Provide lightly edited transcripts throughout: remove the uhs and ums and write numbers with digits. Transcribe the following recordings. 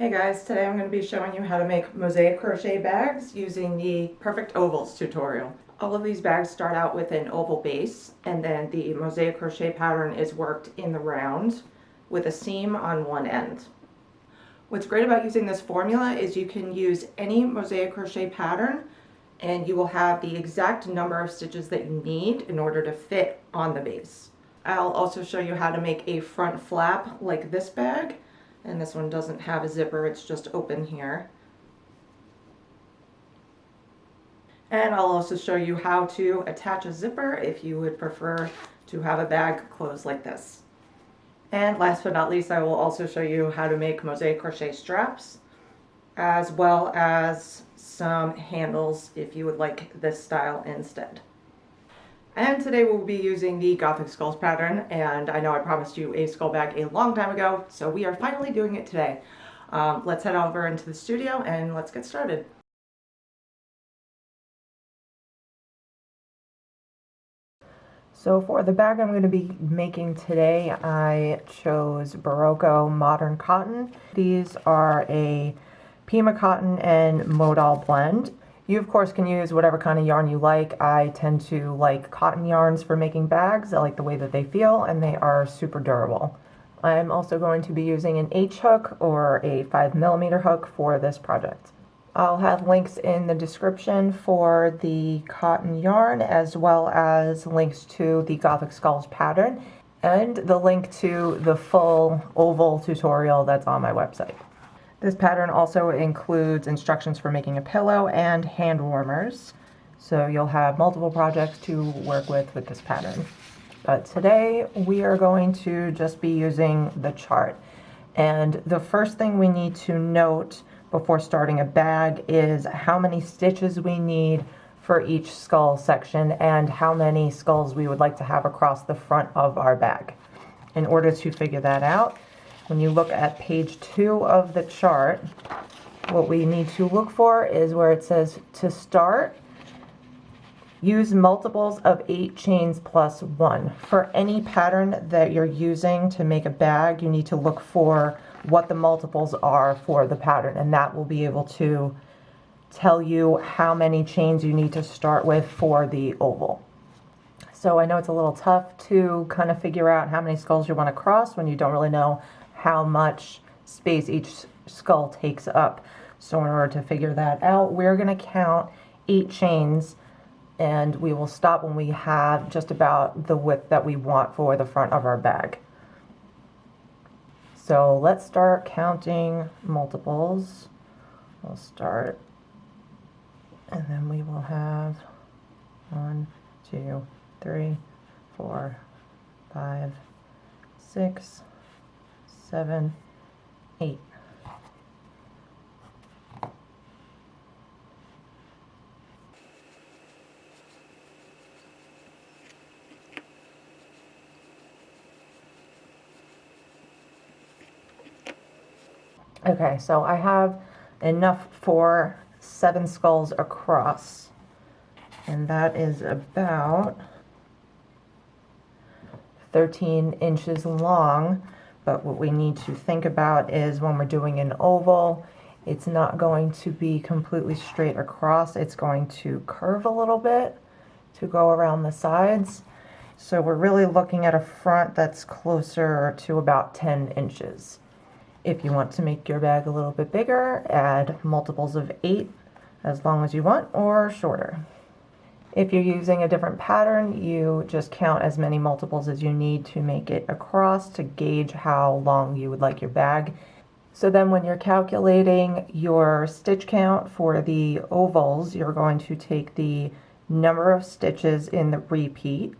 Hey guys, today I'm going to be showing you how to make mosaic crochet bags using the Perfect Ovals tutorial. All of these bags start out with an oval base, and then the mosaic crochet pattern is worked in the round with a seam on one end. What's great about using this formula is you can use any mosaic crochet pattern and you will have the exact number of stitches that you need in order to fit on the base. I'll also show you how to make a front flap like this bag. And this one doesn't have a zipper, it's just open here. And I'll also show you how to attach a zipper if you would prefer to have a bag closed like this. And last but not least, I will also show you how to make mosaic crochet straps, as well as some handles if you would like this style instead. And today we'll be using the Gothic Skulls pattern, and I know I promised you a skull bag a long time ago, so we are finally doing it today. Let's head over into the studio and let's get started. So for the bag I'm going to be making today, I chose Berroco Modern Cotton. These are a Pima cotton and modal blend. You of course can use whatever kind of yarn you like. I tend to like cotton yarns for making bags. I like the way that they feel and they are super durable. I'm also going to be using an H hook or a 5mm hook for this project. I'll have links in the description for the cotton yarn as well as links to the Gothic Skulls pattern and the link to the full oval tutorial that's on my website. This pattern also includes instructions for making a pillow and hand warmers, so you'll have multiple projects to work with this pattern. But today we are going to just be using the chart. And the first thing we need to note before starting a bag is how many stitches we need for each skull section and how many skulls we would like to have across the front of our bag. In order to figure that out, when you look at page 2 of the chart, what we need to look for is where it says to start, use multiples of 8 chains plus 1. For any pattern that you're using to make a bag, you need to look for what the multiples are for the pattern, and that will be able to tell you how many chains you need to start with for the oval. So I know it's a little tough to kind of figure out how many skulls you want to cross when you don't really know how much space each skull takes up. So in order to figure that out, we're going to count 8 chains and we will stop when we have just about the width that we want for the front of our bag. So let's start counting multiples. We'll start and then we will have 1, 2, 3, 4, 5, 6, 7, 8. Okay, so I have enough for 7 skulls across, and that is about 13 inches long. But what we need to think about is when we're doing an oval, it's not going to be completely straight across. It's going to curve a little bit to go around the sides. So we're really looking at a front that's closer to about 10 inches. If you want to make your bag a little bit bigger, add multiples of 8 as long as you want, or shorter. If you're using a different pattern, you just count as many multiples as you need to make it across to gauge how long you would like your bag. So then when you're calculating your stitch count for the ovals, you're going to take the number of stitches in the repeat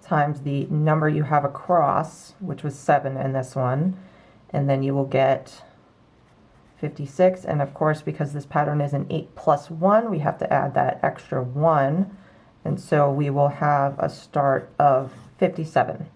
times the number you have across, which was 7 in this one, and then you will get 56. And of course, because this pattern is an 8 plus 1, we have to add that extra 1, and so we will have a start of 57.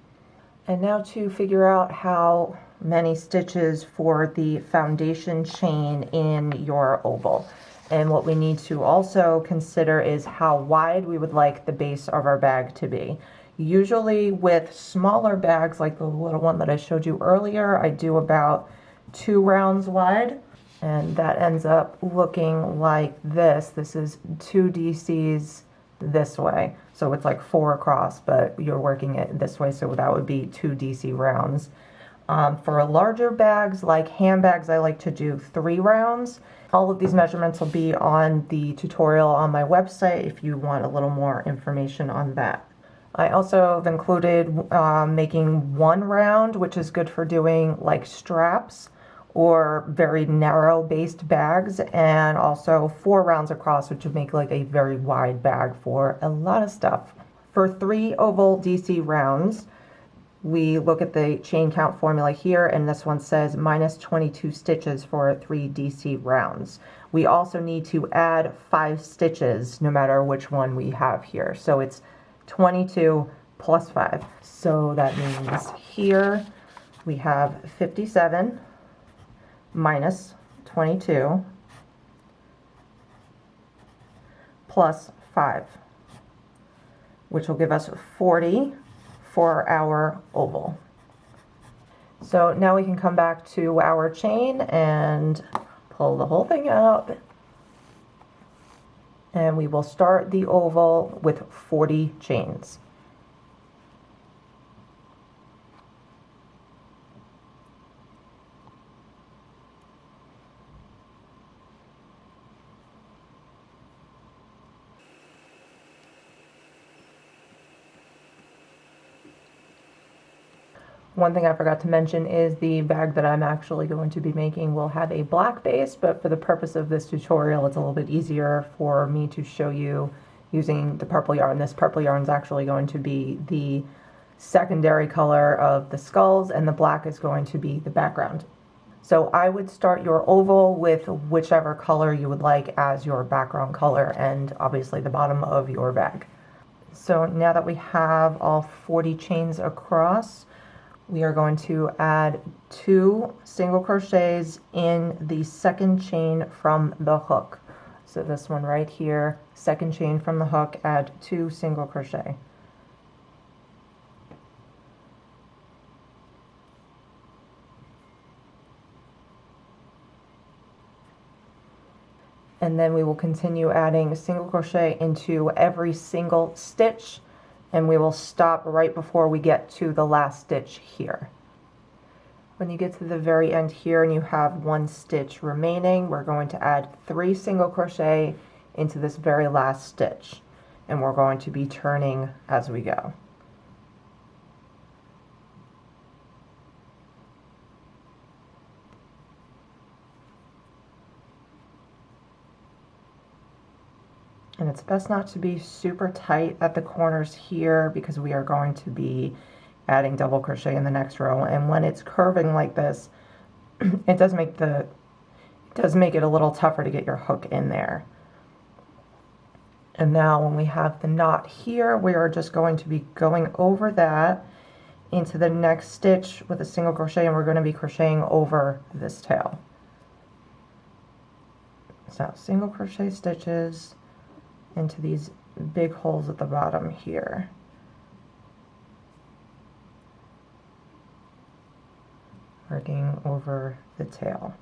And now to figure out how many stitches for the foundation chain in your oval. And what we need to also consider is how wide we would like the base of our bag to be. Usually with smaller bags like the little one that I showed you earlier, I do about 2 rounds wide. And that ends up looking like this. This is 2 DCs this way. So it's like 4 across, but you're working it this way, so that would be 2 DC rounds. For larger bags, like handbags, I like to do 3 rounds. All of these measurements will be on the tutorial on my website if you want a little more information on that. I also have included making 1 round, which is good for doing like straps or very narrow based bags, and also 4 rounds across, which would make like a very wide bag for a lot of stuff. For 3 oval DC rounds, we look at the chain count formula here, and this one says minus 22 stitches for 3 DC rounds. We also need to add 5 stitches no matter which one we have here. So it's 22 plus 5. So that means here we have 57 minus 22 plus 5, which will give us 40 for our oval. So now we can come back to our chain and pull the whole thing out, and we will start the oval with 40 chains. One thing I forgot to mention is the bag that I'm actually going to be making will have a black base, but for the purpose of this tutorial, it's a little bit easier for me to show you using the purple yarn. This purple yarn is actually going to be the secondary color of the skulls, and the black is going to be the background. So I would start your oval with whichever color you would like as your background color, and obviously the bottom of your bag. So now that we have all 40 chains across, we are going to add 2 single crochets in the second chain from the hook. So this one right here, second chain from the hook, add 2 single crochet. And then we will continue adding single crochet into every single stitch, and we will stop right before we get to the last stitch here. When you get to the very end here and you have 1 stitch remaining, we're going to add 3 single crochet into this very last stitch, and we're going to be turning as we go. And it's best not to be super tight at the corners here because we are going to be adding double crochet in the next row. And when it's curving like this, it does make it a little tougher to get your hook in there. And now when we have the knot here, we are just going to be going over that into the next stitch with a single crochet, and we're going to be crocheting over this tail. So single crochet stitches into these big holes at the bottom here. Working over the tail.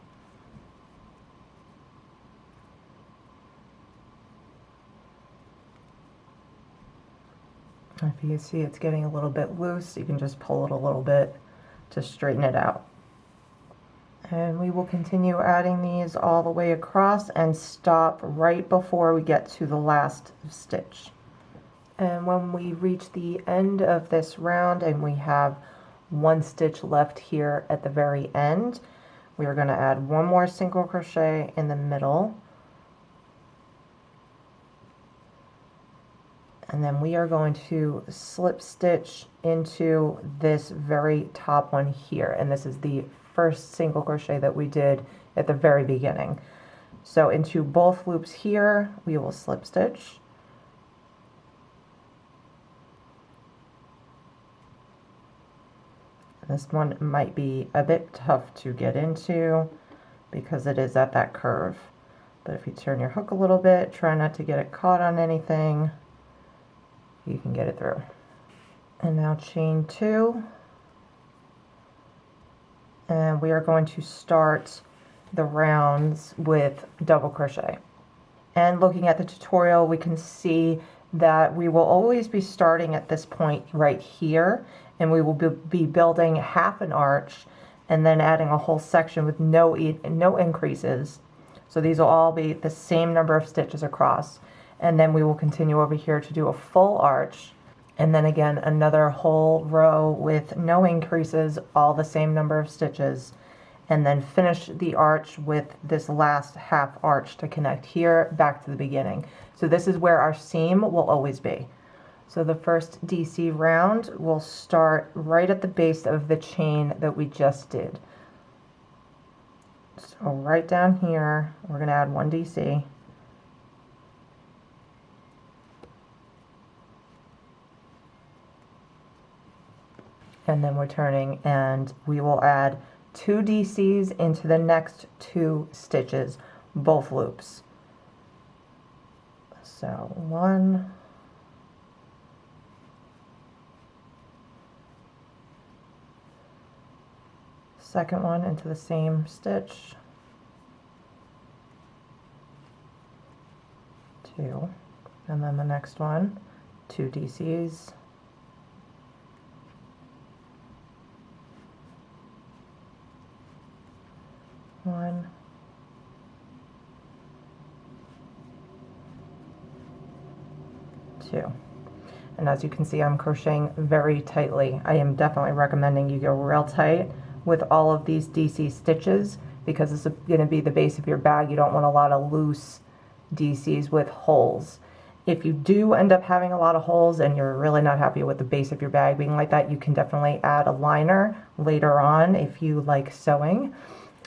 If you see it's getting a little bit loose, you can just pull it a little bit to straighten it out. And we will continue adding these all the way across and stop right before we get to the last stitch. And when we reach the end of this round and we have 1 stitch left here at the very end, we are going to add 1 more single crochet in the middle, and then we are going to slip stitch into this very top one here, and this is the first single crochet that we did at the very beginning. So into both loops here we will slip stitch, this one might be a bit tough to get into because it is at that curve, but if you turn your hook a little bit, try not to get it caught on anything, you can get it through. And now chain 2, and we are going to start the rounds with double crochet. And looking at the tutorial, we can see that we will always be starting at this point right here, and we will be building half an arch and then adding a whole section with no increases. So these will all be the same number of stitches across, and then we will continue over here to do a full arch, and then again another whole row with no increases, all the same number of stitches, and then finish the arch with this last half arch to connect here back to the beginning. So this is where our seam will always be. So the first DC round will start right at the base of the chain that we just did. So right down here, we're going to add 1 DC. And then we're turning, and we will add 2 DCs into the next 2 stitches, both loops. So 1, second one into the same stitch, 2, and then the next one, 2 DCs, 1, 2. And as you can see, I'm crocheting very tightly. I am definitely recommending you go real tight with all of these DC stitches, because this is going to be the base of your bag. You don't want a lot of loose DCs with holes. If you do end up having a lot of holes and you're really not happy with the base of your bag being like that, you can definitely add a liner later on if you like sewing.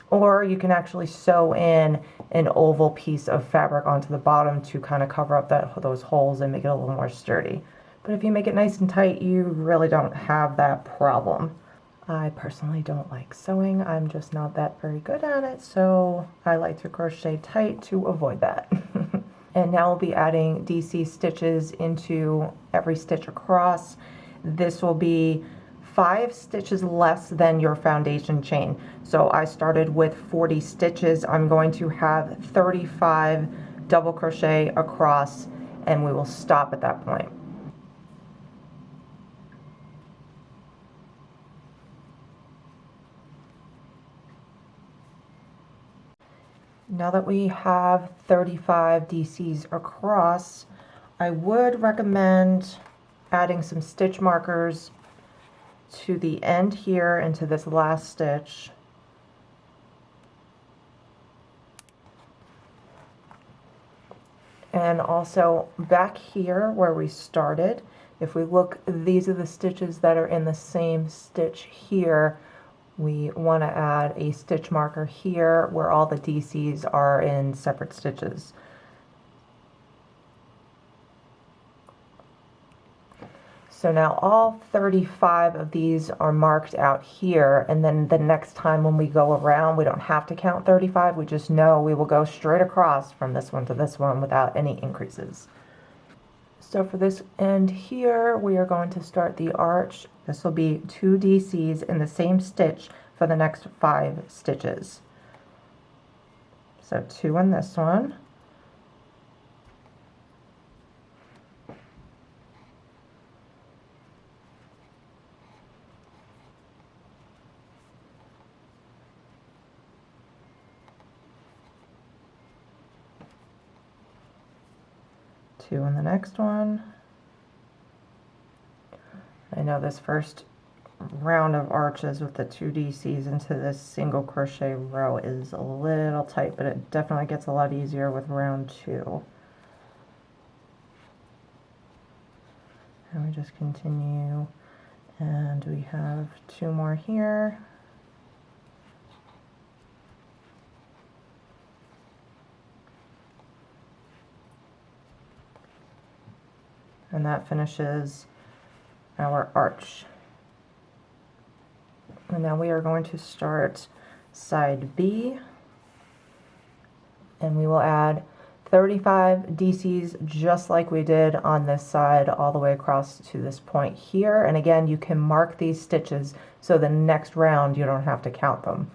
Or you can actually sew in an oval piece of fabric onto the bottom to kind of cover up those holes and make it a little more sturdy. But if you make it nice and tight, you really don't have that problem. I personally don't like sewing. I'm just not that very good at it, so I like to crochet tight to avoid that. And now we'll be adding DC stitches into every stitch across. This will be 5 stitches less than your foundation chain. So I started with 40 stitches. I'm going to have 35 double crochet across, and we will stop at that point. Now that we have 35 DCs across, I would recommend adding some stitch markers to the end here into this last stitch. And also back here where we started, if we look, these are the stitches that are in the same stitch here. We want to add a stitch marker here where all the DCs are in separate stitches. So now all 35 of these are marked out here, and then the next time when we go around, we don't have to count 35. We just know we will go straight across from this one to this one without any increases. So for this end here, we are going to start the arch. This will be 2 DCs in the same stitch for the next 5 stitches. So 2 in this one. Two in the next one. I know this first round of arches with the 2 DCs into this single crochet row is a little tight, but it definitely gets a lot easier with round 2. And we just continue, and we have 2 more here. And that finishes our arch. And now we are going to start side B, and we will add 35 DCs just like we did on this side all the way across to this point here. And again, you can mark these stitches so the next round you don't have to count them.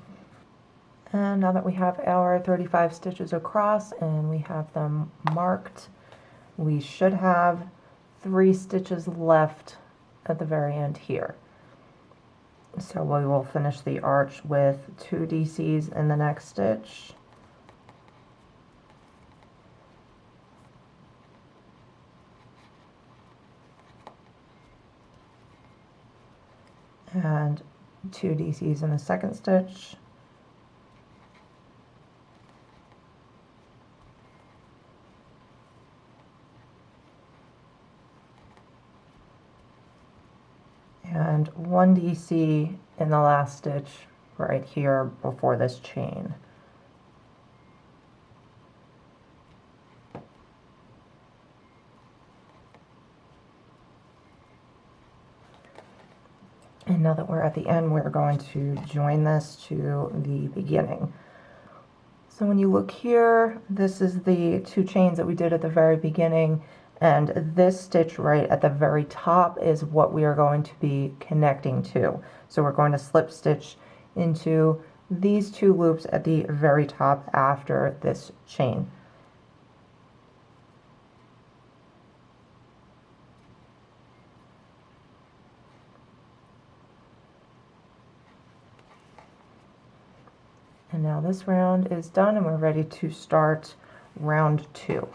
And now that we have our 35 stitches across and we have them marked, we should have 3 stitches left at the very end here. So we will finish the arch with 2 DCs in the next stitch. And 2 DCs in the second stitch. And 1 DC in the last stitch right here before this chain. And now that we're at the end, we're going to join this to the beginning. So when you look here, this is the 2 chains that we did at the very beginning, and this stitch right at the very top is what we are going to be connecting to. So we're going to slip stitch into these 2 loops at the very top after this chain. And now this round is done and we're ready to start round 2.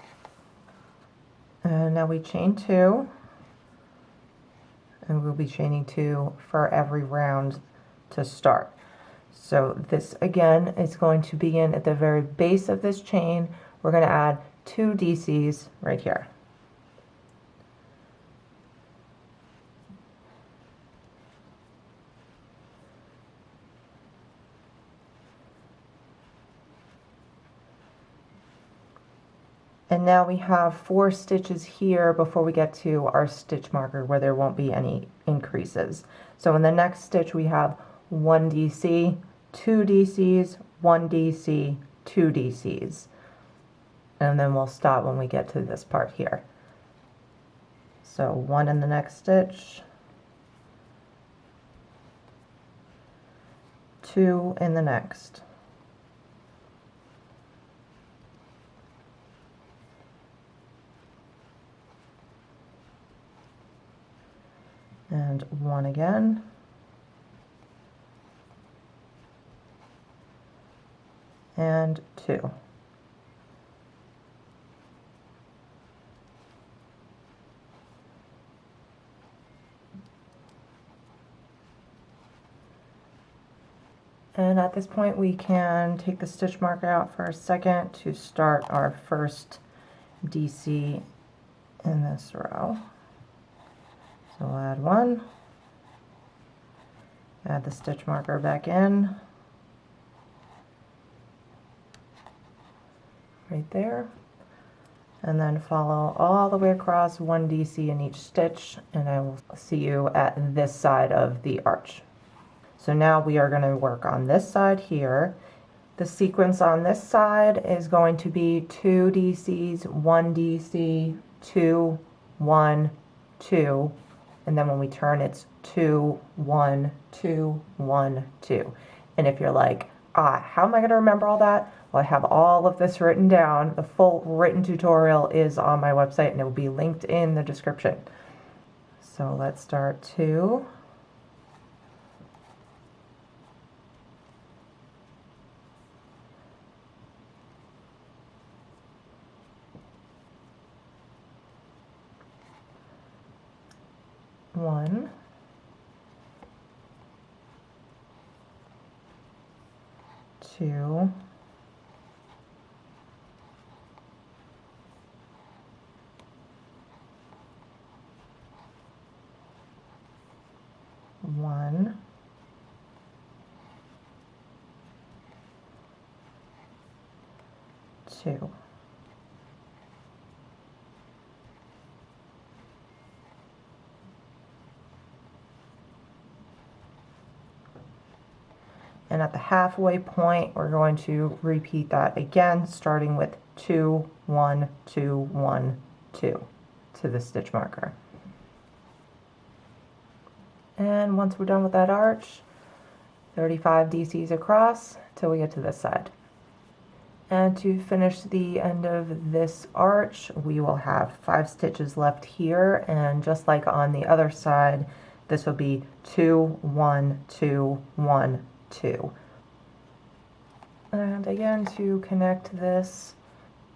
And now we chain 2, and we'll be chaining 2 for every round to start. So this again is going to begin at the very base of this chain. We're going to add 2 DCs right here. And now we have 4 stitches here before we get to our stitch marker where there won't be any increases. So in the next stitch we have 1 DC, 2 DCs, 1 DC, 2 DCs. And then we'll stop when we get to this part here. So 1 in the next stitch, 2 in the next. And 1 again. And 2. And at this point we can take the stitch marker out for a second to start our first DC in this row. So we'll add 1, add the stitch marker back in, right there, and then follow all the way across 1 DC in each stitch, and I will see you at this side of the arch. So now we are going to work on this side here. The sequence on this side is going to be 2 DCs, 1 DC, 2, 1, 2. And then when we turn, it's 2, 1, 2, 1, 2. And if you're like, how am I going to remember all that? Well, I have all of this written down. The full written tutorial is on my website, and it will be linked in the description. So let's start 2. One, 2, 1, 2. And at the halfway point, we're going to repeat that again, starting with 2, 1, 2, 1, 2 to the stitch marker. And once we're done with that arch, 35 DCs across till we get to this side. And to finish the end of this arch, we will have 5 stitches left here, and just like on the other side, this will be 2, 1, 2, 1, 2. And again, to connect this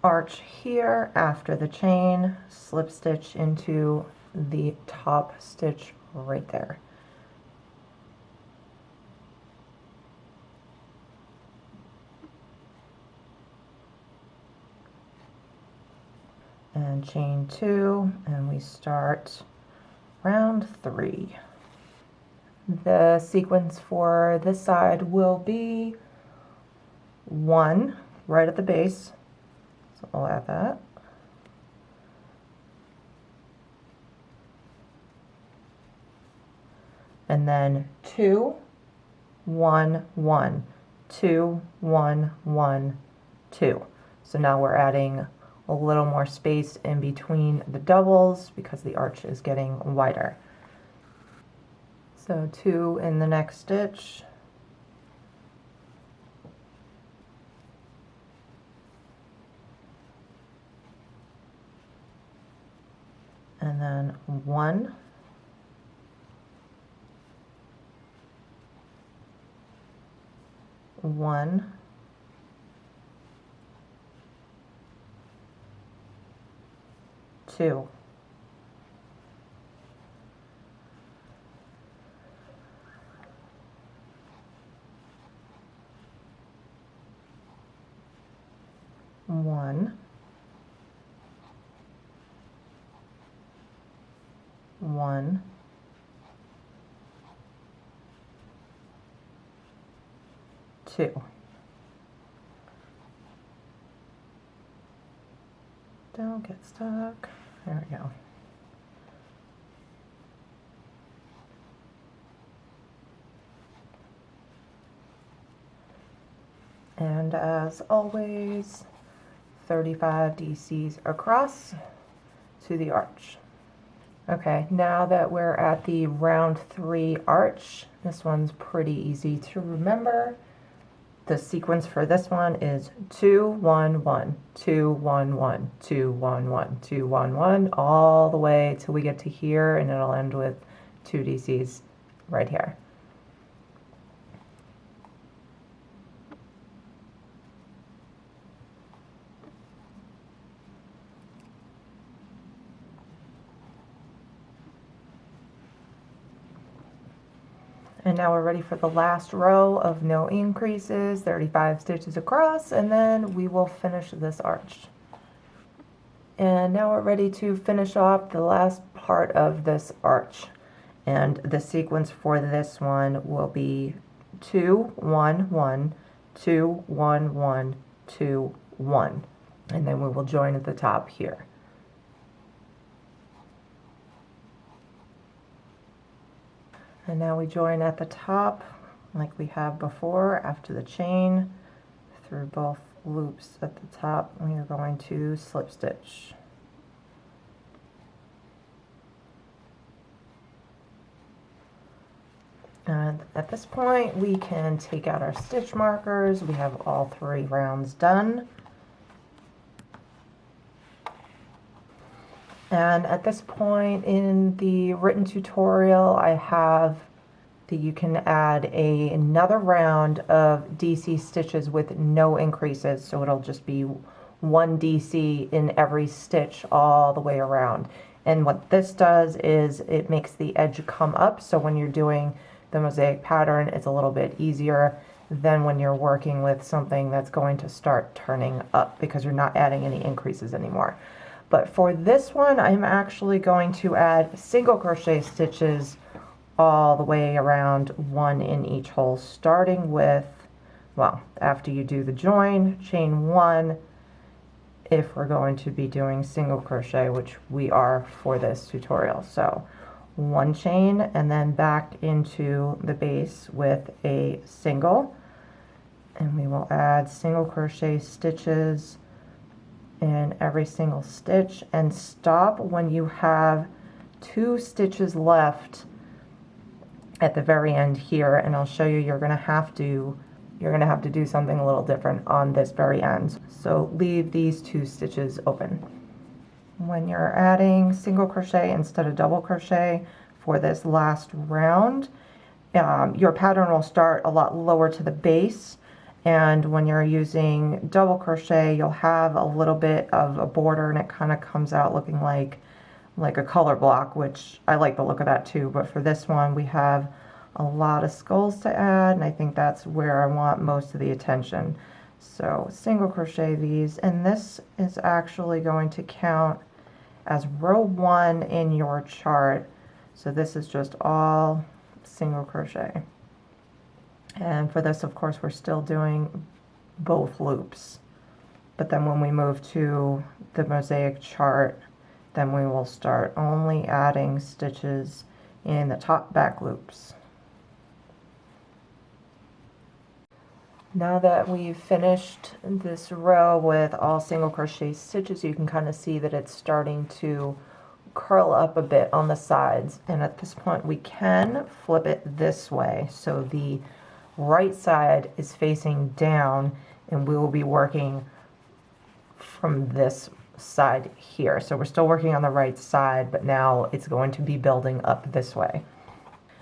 arch here after the chain, slip stitch into the top stitch right there. And chain 2, and we start round 3. The sequence for this side will be 1 right at the base, so I'll add that. And then 2, 1, 1, 2, 1, 1, 2. So now we're adding a little more space in between the doubles because the arch is getting wider. So 2 in the next stitch. And then 1. One, 2. One, 1, 2. Don't get stuck. There we go. And as always, 35 DCs across to the arch. Okay, now that we're at the round 3 arch, this one's pretty easy to remember. The sequence for this one is 2, 1, 1, 2, 1, 1, 2, 1, 1, 2, 1, 1, all the way till we get to here, and it'll end with 2 DCs right here. And now we're ready for the last row of no increases, 35 stitches across, and then we will finish this arch. And now we're ready to finish off the last part of this arch. And the sequence for this one will be 2, 1, 1, 2, 1, 1, 2, 1. And then we will join at the top here. And now we join at the top like we have before after the chain through both loops at the top. We are going to slip stitch. And at this point we can take out our stitch markers. We have all 3 rounds done. And at this point in the written tutorial, I have that you can add another round of DC stitches with no increases. So it'll just be 1 DC in every stitch all the way around. And what this does is it makes the edge come up. So when you're doing the mosaic pattern, it's a little bit easier than when you're working with something that's going to start turning up because you're not adding any increases anymore. But for this one, I'm actually going to add single crochet stitches all the way around, 1 in each hole, starting with, well, after you do the join, chain 1, if we're going to be doing single crochet, which we are for this tutorial. So 1 chain and then back into the base with a single, and we will add single crochet stitches in every single stitch and stop when you have 2 stitches left at the very end here, and I'll show you you're gonna have to do something a little different on this very end. So leave these 2 stitches open. When you're adding single crochet instead of double crochet for this last round, your pattern will start a lot lower to the base, and when you're using double crochet you'll have a little bit of a border and it kind of comes out looking like a color block, which I like the look of that too. But for this one we have a lot of skulls to add, and I think that's where I want most of the attention. So single crochet these, and this is actually going to count as row 1 in your chart. So this is just all single crochet. And for this, of course, we're still doing both loops. But then when we move to the mosaic chart, then we will start only adding stitches in the top back loops. Now that we've finished this row with all single crochet stitches, you can kind of see that it's starting to curl up a bit on the sides. And at this point we can flip it this way. So the right side is facing down, and we will be working from this side here. So we're still working on the right side, but now it's going to be building up this way.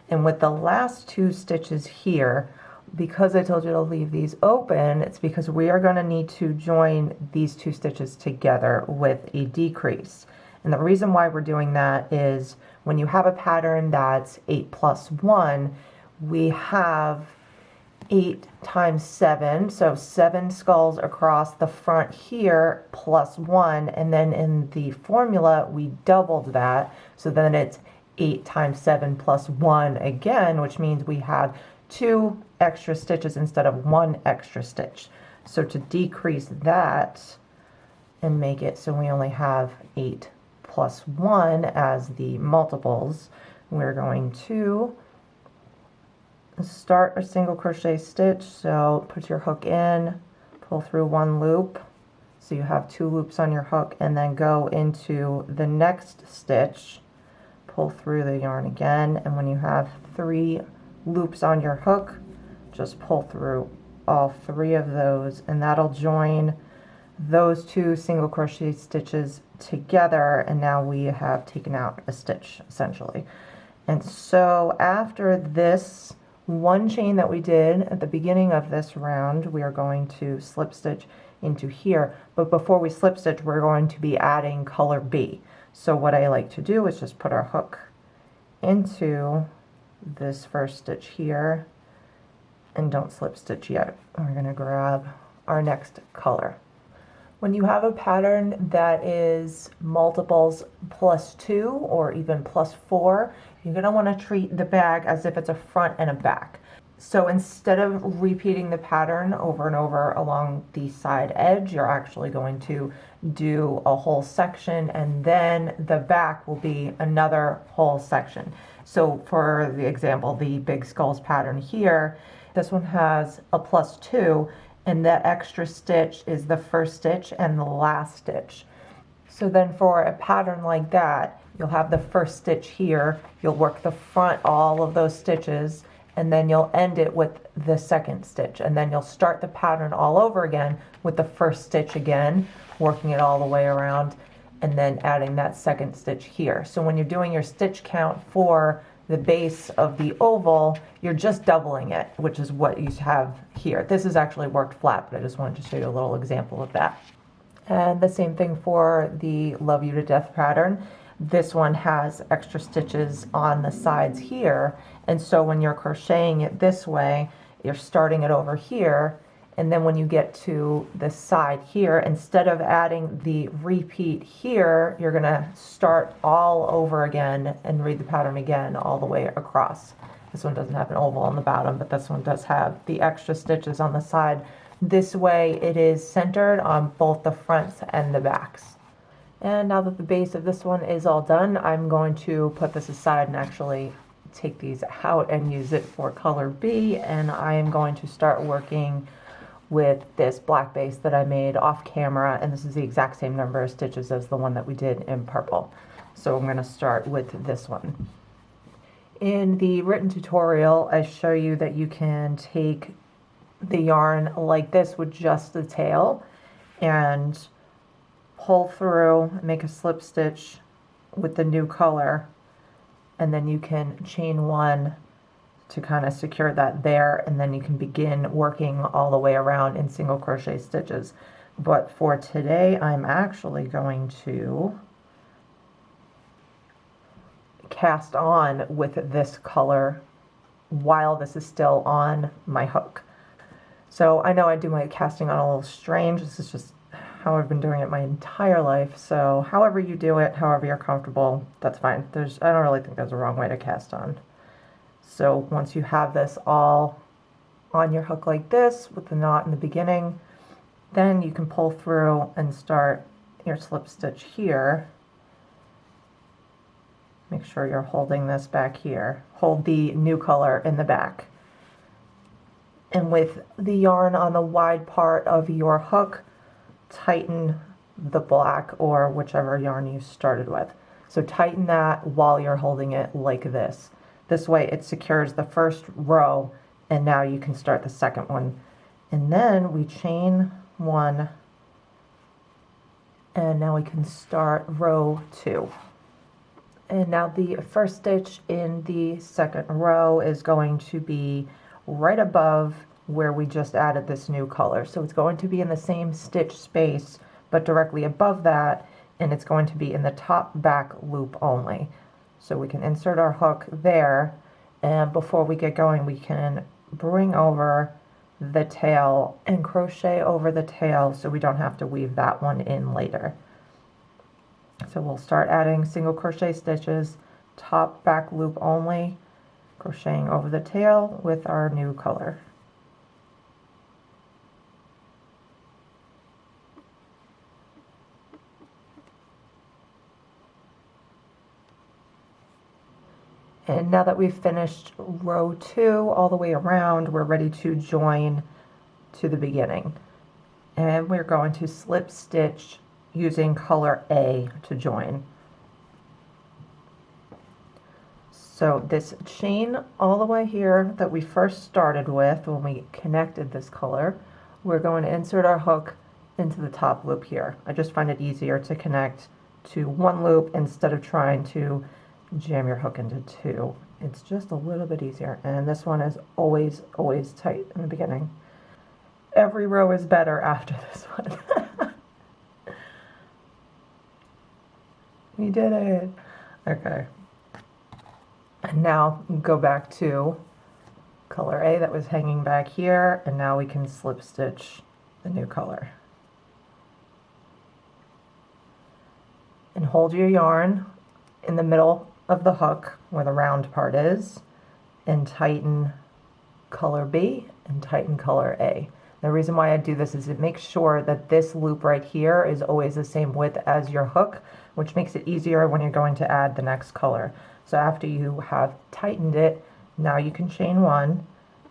And with the last 2 stitches here, because I told you to leave these open, it's because we are going to need to join these 2 stitches together with a decrease. And the reason why we're doing that is when you have a pattern that's 8 plus 1, we have 8 times 7, so 7 skulls across the front here plus 1, and then in the formula we doubled that, so then it's 8 times 7 plus 1 again, which means we have 2 extra stitches instead of 1 extra stitch. So to decrease that and make it so we only have 8 plus 1 as the multiples, we're going to start a single crochet stitch. So put your hook in, pull through 1 loop, so you have 2 loops on your hook, and then go into the next stitch, pull through the yarn again, and when you have 3 loops on your hook, just pull through all 3 of those, and that'll join those 2 single crochet stitches together, and now we have taken out a stitch essentially. And so after this 1 chain that we did at the beginning of this round, we are going to slip stitch into here, but before we slip stitch we're going to be adding color B. So what I like to do is just put our hook into this first stitch here, and don't slip stitch yet. We're going to grab our next color. When you have a pattern that is multiples plus 2 or even plus 4, you're going to want to treat the bag as if it's a front and a back. So instead of repeating the pattern over and over along the side edge, you're actually going to do a whole section, and then the back will be another whole section. So for the example, the big skulls pattern here, this one has a plus 2, and that extra stitch is the first stitch and the last stitch. So then for a pattern like that, you'll have the first stitch here, you'll work the front all of those stitches, and then you'll end it with the second stitch, and then you'll start the pattern all over again with the first stitch again, working it all the way around, and then adding that second stitch here. So when you're doing your stitch count for the base of the oval, you're just doubling it, which is what you have here. This is actually worked flat, but I just wanted to show you a little example of that. And the same thing for the Love You to Death pattern. This one has extra stitches on the sides here, and so when you're crocheting it this way, you're starting it over here, and then when you get to the side here, instead of adding the repeat here, you're gonna start all over again and read the pattern again all the way across. This one doesn't have an oval on the bottom, but this one does have the extra stitches on the side. This way it is centered on both the fronts and the backs. And now that the base of this one is all done, I'm going to put this aside and actually take these out and use it for color B, and I am going to start working with this black base that I made off camera, and this is the exact same number of stitches as the one that we did in purple. So I'm going to start with this one. In the written tutorial, I show you that you can take the yarn like this with just the tail and pull through, make a slip stitch with the new color, and then you can chain one to kind of secure that there, and then you can begin working all the way around in single crochet stitches. But for today, I'm actually going to cast on with this color while this is still on my hook. So I know I do my casting on a little strange. This is just how I've been doing it my entire life. So however you do it, however you're comfortable, that's fine. I don't really think there's a wrong way to cast on. So once you have this all on your hook like this with the knot in the beginning, then you can pull through and start your slip stitch here. Make sure you're holding this back here. Hold the new color in the back. And with the yarn on the wide part of your hook, tighten the black or whichever yarn you started with. So tighten that while you're holding it like this. This way it secures the first row, and now you can start the second one. And then we chain one, and now we can start row 2. And now the first stitch in the second row is going to be right above where we just added this new color. So it's going to be in the same stitch space, but directly above that, and it's going to be in the top back loop only. So we can insert our hook there, and before we get going, we can bring over the tail and crochet over the tail so we don't have to weave that one in later. So we'll start adding single crochet stitches, top back loop only, crocheting over the tail with our new color. And now that we've finished row 2 all the way around, we're ready to join to the beginning. And we're going to slip stitch using color A to join. So this chain all the way here that we first started with when we connected this color, we're going to insert our hook into the top loop here. I just find it easier to connect to one loop instead of trying to jam your hook into 2. It's just a little bit easier, and this one is always tight in the beginning. Every row is better after this one. We did it. Okay. And now go back to color A that was hanging back here, and now we can slip stitch the new color. And hold your yarn in the middle of the hook where the round part is, and tighten color B and tighten color A. The reason why I do this is it makes sure that this loop right here is always the same width as your hook, which makes it easier when you're going to add the next color. So after you have tightened it, now you can chain one,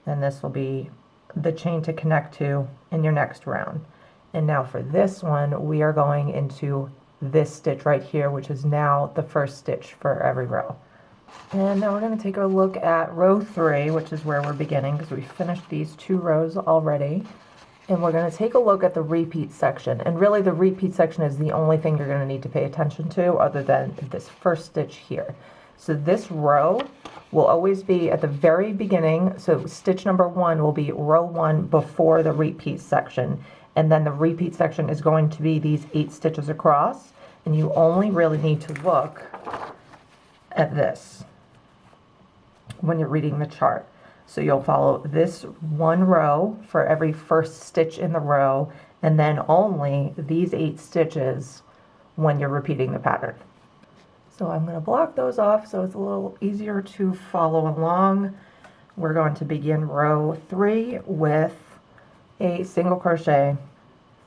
and this will be the chain to connect to in your next round. And now for this one, we are going into this stitch right here, which is now the first stitch for every row. And now we're going to take a look at row 3, which is where we're beginning because we finished these 2 rows already. And we're going to take a look at the repeat section. And really the repeat section is the only thing you're going to need to pay attention to other than this first stitch here. So this row will always be at the very beginning. So stitch number 1 will be row 1 before the repeat section. And then the repeat section is going to be these 8 stitches across. And you only really need to look at this when you're reading the chart. So you'll follow this one row for every first stitch in the row, and then only these 8 stitches when you're repeating the pattern. So I'm going to block those off so it's a little easier to follow along. We're going to begin row 3 with a single crochet,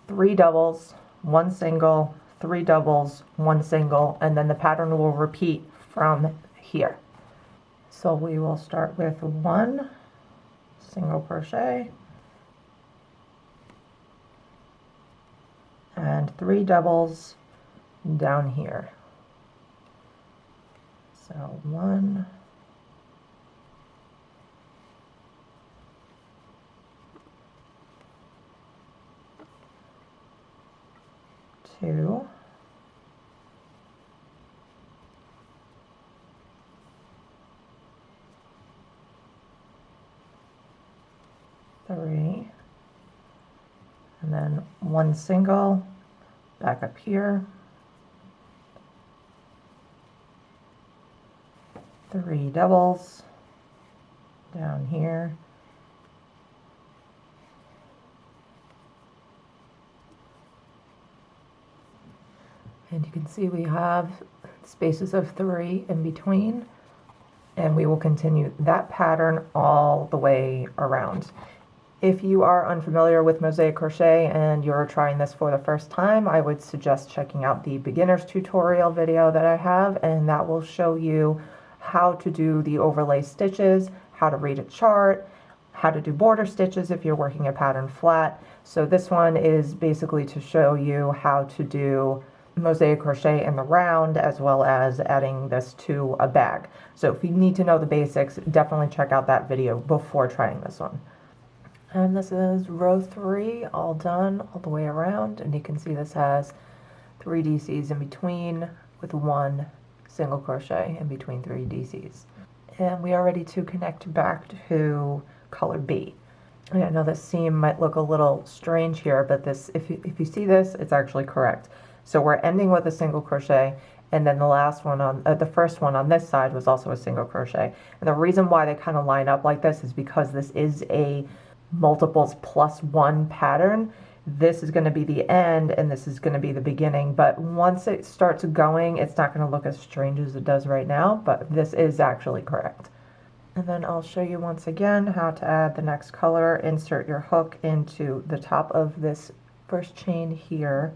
3 doubles, 1 single, 3 doubles, 1 single, and then the pattern will repeat from here. So we will start with 1 single crochet and 3 doubles down here. So 1 2, 3, and then 1 single back up here, 3 doubles down here, and you can see we have spaces of 3 in between, and we will continue that pattern all the way around. If you are unfamiliar with Mosaic Crochet and you're trying this for the first time, I would suggest checking out the beginner's tutorial video that I have, and that will show you how to do the overlay stitches, how to read a chart, how to do border stitches if you're working a pattern flat. So this one is basically to show you how to do Mosaic Crochet in the round, as well as adding this to a bag. So if you need to know the basics, definitely check out that video before trying this one. And this is row 3 all done all the way around, and you can see this has 3 DCs in between with 1 single crochet in between 3 DCs. And we are ready to connect back to color B. And I know this seam might look a little strange here, but this, if you see this, it's actually correct. So we're ending with a single crochet, and then the last one on the first one on this side was also a single crochet. And the reason why they kind of line up like this is because this is a multiples plus 1 pattern. This is going to be the end and this is going to be the beginning, but once it starts going, it's not going to look as strange as it does right now, but this is actually correct. And then I'll show you once again how to add the next color. Insert your hook into the top of this first chain here,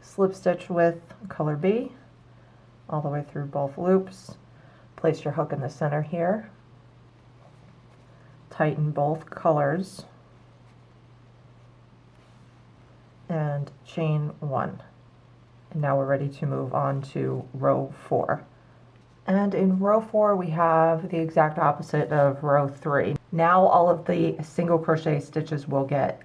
slip stitch with color B all the way through both loops. Place your hook in the center here, tighten both colors, and chain 1. And now we're ready to move on to row 4. And in row 4 we have the exact opposite of row 3. Now all of the single crochet stitches will get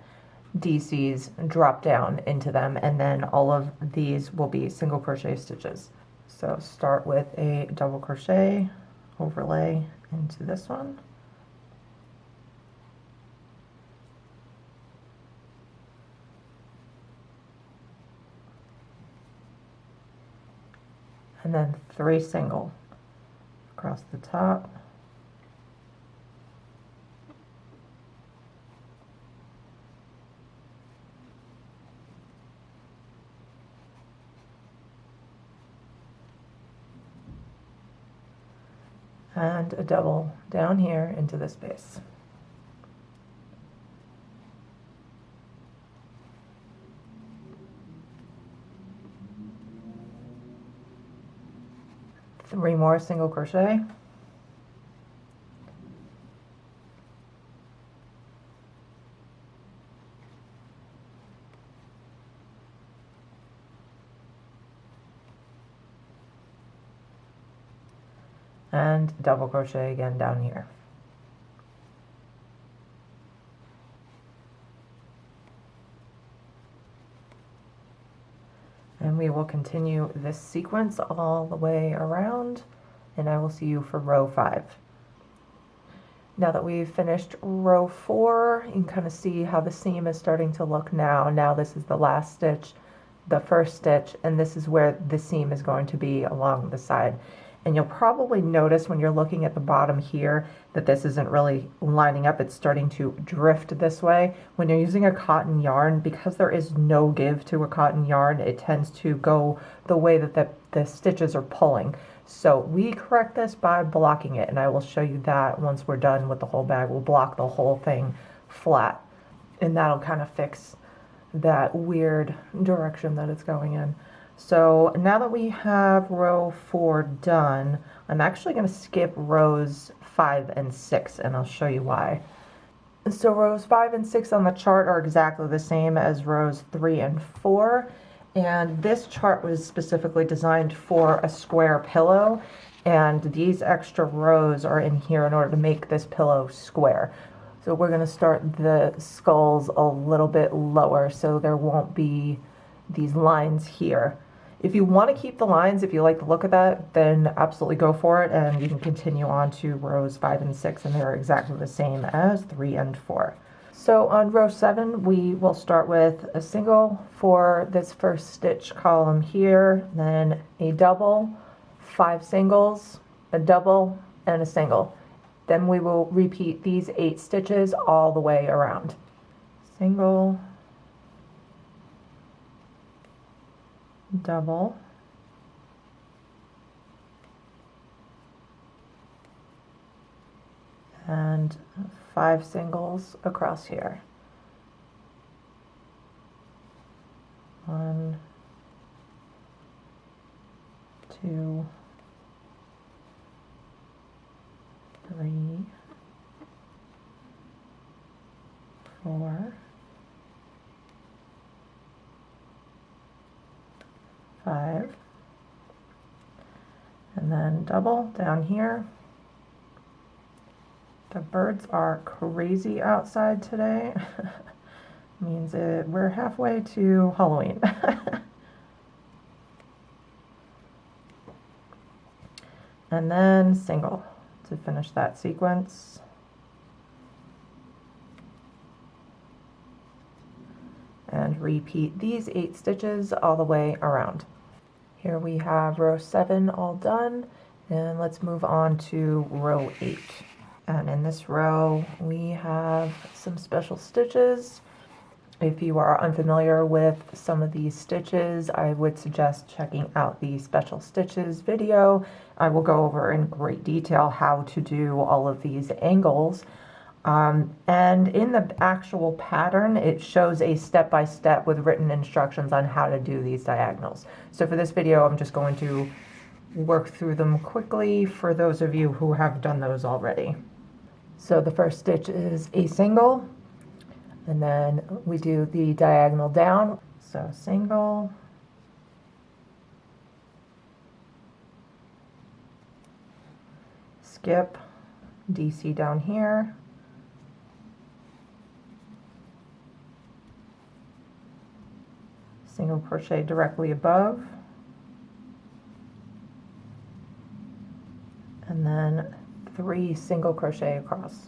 DCs drop down into them, and then all of these will be single crochet stitches. So start with a double crochet, overlay into this one, and then 3 single across the top, and a double down here into the space. Three more single crochet, and double crochet again down here. And we will continue this sequence all the way around, and I will see you for row 5. Now that we've finished row 4, you can kind of see how the seam is starting to look now. Now this is the last stitch, the first stitch, and this is where the seam is going to be along the side. And you'll probably notice when you're looking at the bottom here that this isn't really lining up. It's starting to drift this way. When you're using a cotton yarn, because there is no give to a cotton yarn, it tends to go the way that the stitches are pulling. So we correct this by blocking it, and I will show you that once we're done with the whole bag. We'll block the whole thing flat, and that'll kind of fix that weird direction that it's going in. So now that we have row 4 done, I'm actually going to skip rows 5 and 6, and I'll show you why. So rows 5 and 6 on the chart are exactly the same as rows 3 and 4, and this chart was specifically designed for a square pillow, and these extra rows are in here in order to make this pillow square. So we're going to start the skulls a little bit lower so there won't be these lines here. If you want to keep the lines, if you like the look of that, then absolutely go for it, and you can continue on to rows 5 and 6, and they're exactly the same as 3 and 4. So on row 7, we will start with a single for this first stitch column here, then a double, 5 singles, a double, and a single. Then we will repeat these 8 stitches all the way around. Single, double, and 5 singles across here. 1, 2, 3, 4, 5, and then double down here. The birds are crazy outside today. Means we're halfway to Halloween. And then single to finish that sequence. And repeat these 8 stitches all the way around. Here we have row 7 all done, and let's move on to row 8. And in this row we have some special stitches. If you are unfamiliar with some of these stitches, I would suggest checking out the special stitches video. I will go over in great detail how to do all of these angles. And in the actual pattern, it shows a step-by-step with written instructions on how to do these diagonals. So for this video, I'm just going to work through them quickly for those of you who have done those already. So the first stitch is a single, and then we do the diagonal down. So single, skip, DC down here, single crochet directly above, and then 3 single crochet across.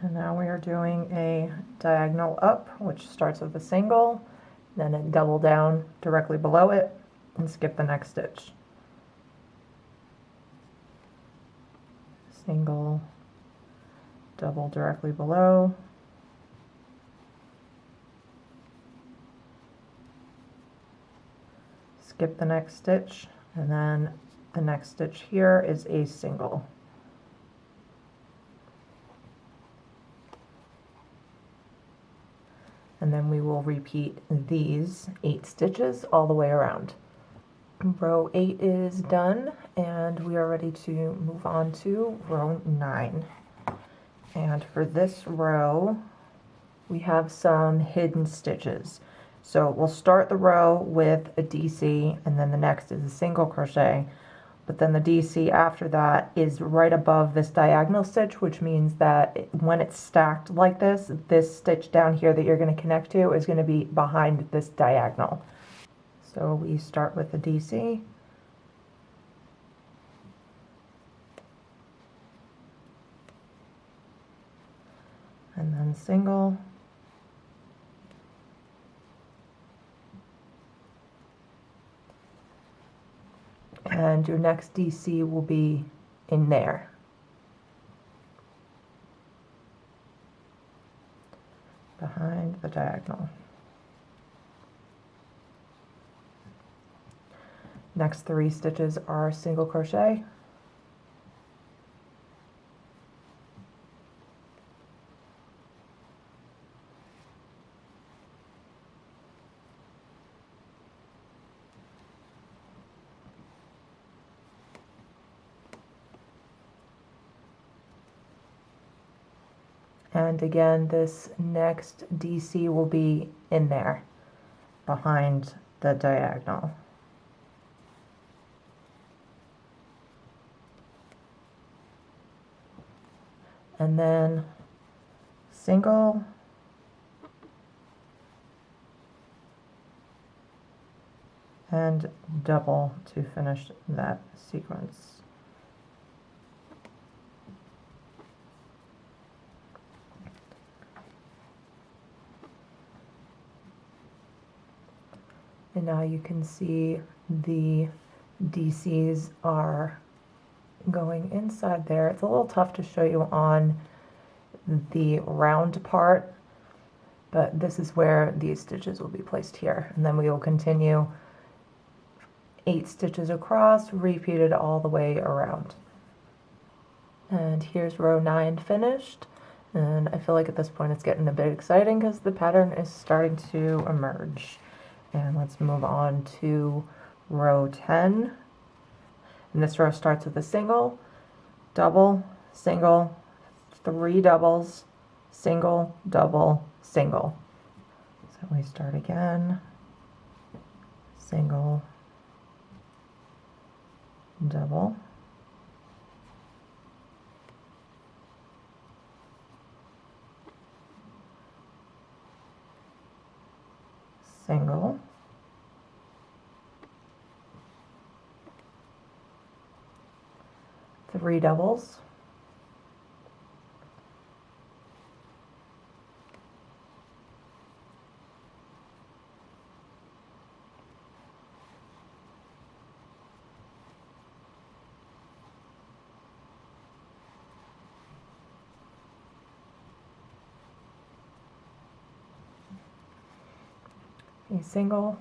And now we are doing a diagonal up, which starts with a single, then a double down directly below it, and skip the next stitch. Single, double directly below, skip the next stitch, and then the next stitch here is a single. And then we will repeat these 8 stitches all the way around. Row 8 is done, and we are ready to move on to row 9. And for this row, we have some hidden stitches. So we'll start the row with a DC, and then the next is a single crochet. But then the DC after that is right above this diagonal stitch, which means that when it's stacked like this stitch down here that you're going to connect to is going to be behind this diagonal. So we start with a DC. And then single. And your next DC will be in there. Behind the diagonal. Next 3 stitches are single crochet. And again, this next DC will be in there behind the diagonal. And then single, and double to finish that sequence. And now you can see the DCs are going inside there. It's a little tough to show you on the round part, but this is where these stitches will be placed here. And then we will continue 8 stitches across, repeated all the way around. And here's row 9 finished. And I feel like at this point it's getting a bit exciting because the pattern is starting to emerge. And let's move on to row 10. And this row starts with a single, double, single, 3 doubles, single, double, single. So we start again, single, double, single, three doubles, a single,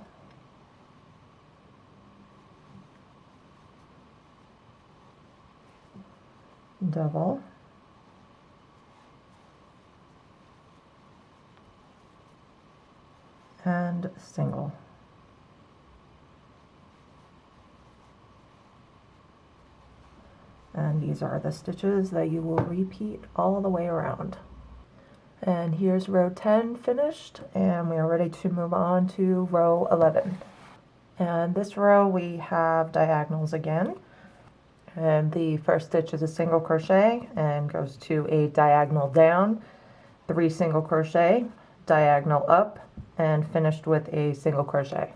double, and single. And these are the stitches that you will repeat all the way around. And here's row 10 finished, and we are ready to move on to row 11. And this row we have diagonals again. And the first stitch is a single crochet and goes to a diagonal down, 3 single crochet, diagonal up, and finished with a single crochet.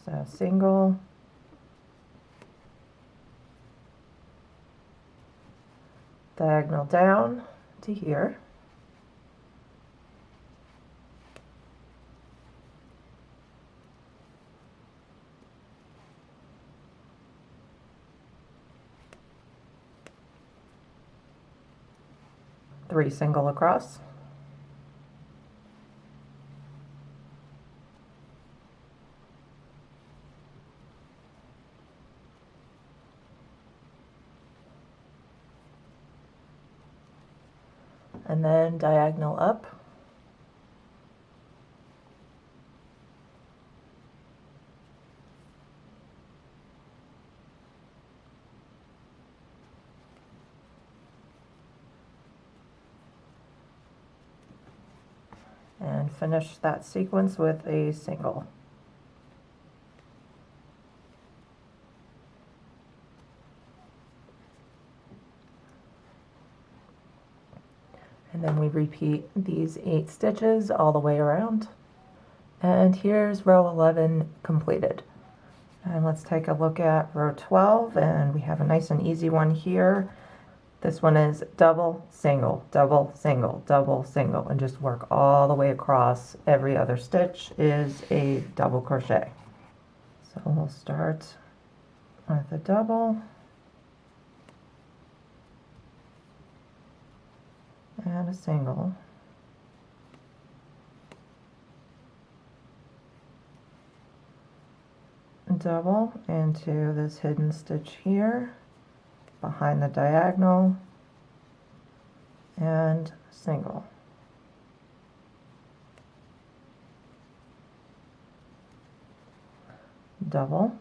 So single, diagonal down to here, three single across, and then diagonal up, and finish that sequence with a single. And then we repeat these 8 stitches all the way around. And here's row 11 completed. And let's take a look at row 12, and we have a nice and easy one here. This one is double, single, double, single, double, single, and just work all the way across. Every other stitch is a double crochet. So we'll start with a double, and a single, double into this hidden stitch here behind the diagonal, and single, double,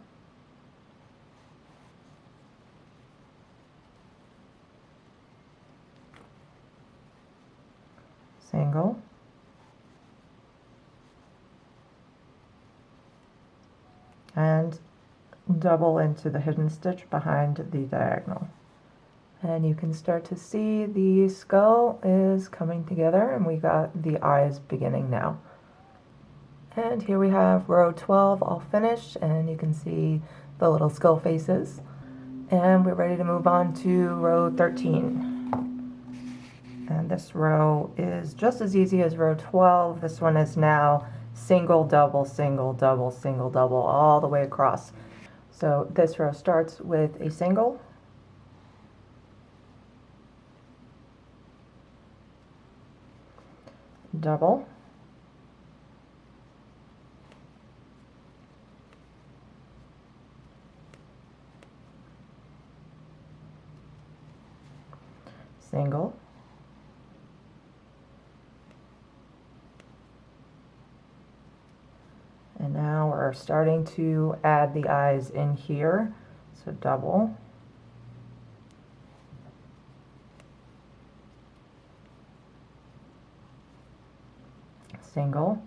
and double into the hidden stitch behind the diagonal. And you can start to see the skull is coming together, and we got the eyes beginning now. And here we have row 12 all finished, and you can see the little skull faces. And we're ready to move on to row 13. And this row is just as easy as row 12. This one is now single, double, single, double, single, double, all the way across. So this row starts with a single, double, single, and now we're starting to add the eyes in here. So double, single,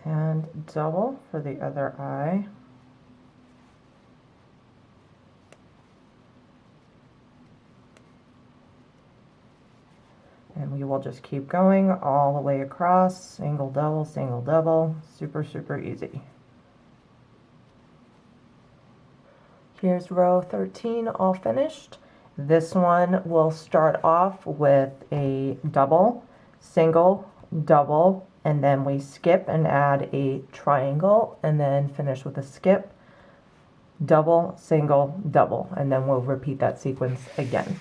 and double for the other eye. And we will just keep going all the way across, single, double, super, super easy. Here's row 13 all finished. This one will start off with a double, single, double, and then we skip and add a triangle, and then finish with a skip, double, single, double, and then we'll repeat that sequence again.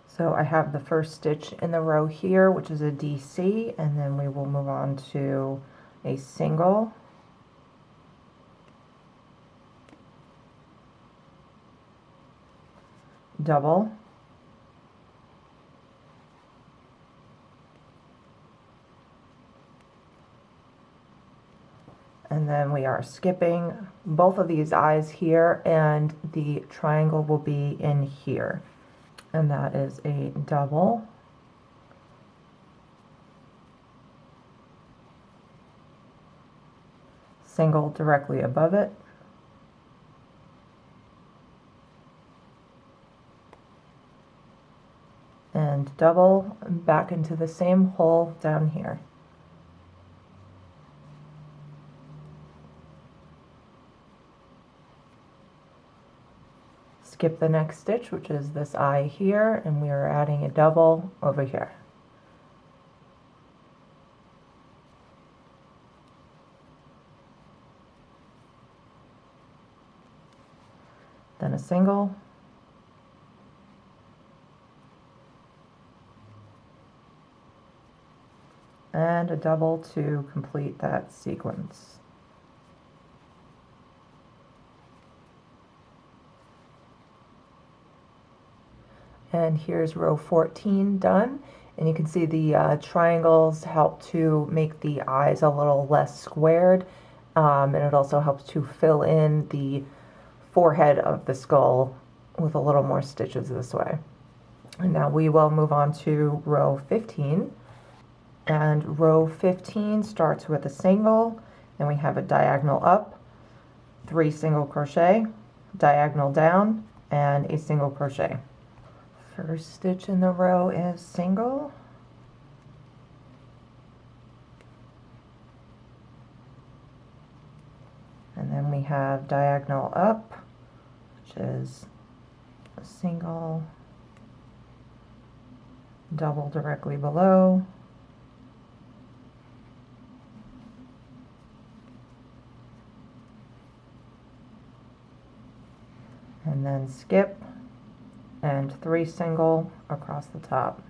So I have the first stitch in the row here, which is a DC, and then we will move on to a single, double, and then we are skipping both of these eyes here, and the triangle will be in here. And that is a double, single directly above it, and double back into the same hole down here. Skip the next stitch, which is this eye here, and we are adding a double over here. Then a single, and a double to complete that sequence. And here's row 14 done, and you can see the triangles help to make the eyes a little less squared, and it also helps to fill in the forehead of the skull with a little more stitches this way. And now we will move on to row 15, and row 15 starts with a single, and we have a diagonal up, 3 single crochet, diagonal down, and a single crochet. First stitch in the row is single, and then we have diagonal up, which is a single, double directly below, and then skip, and 3 single across the top.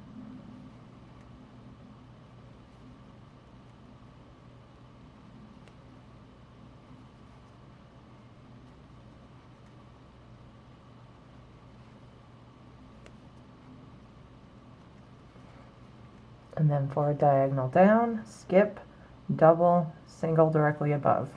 And then for a diagonal down, skip, double, single directly above.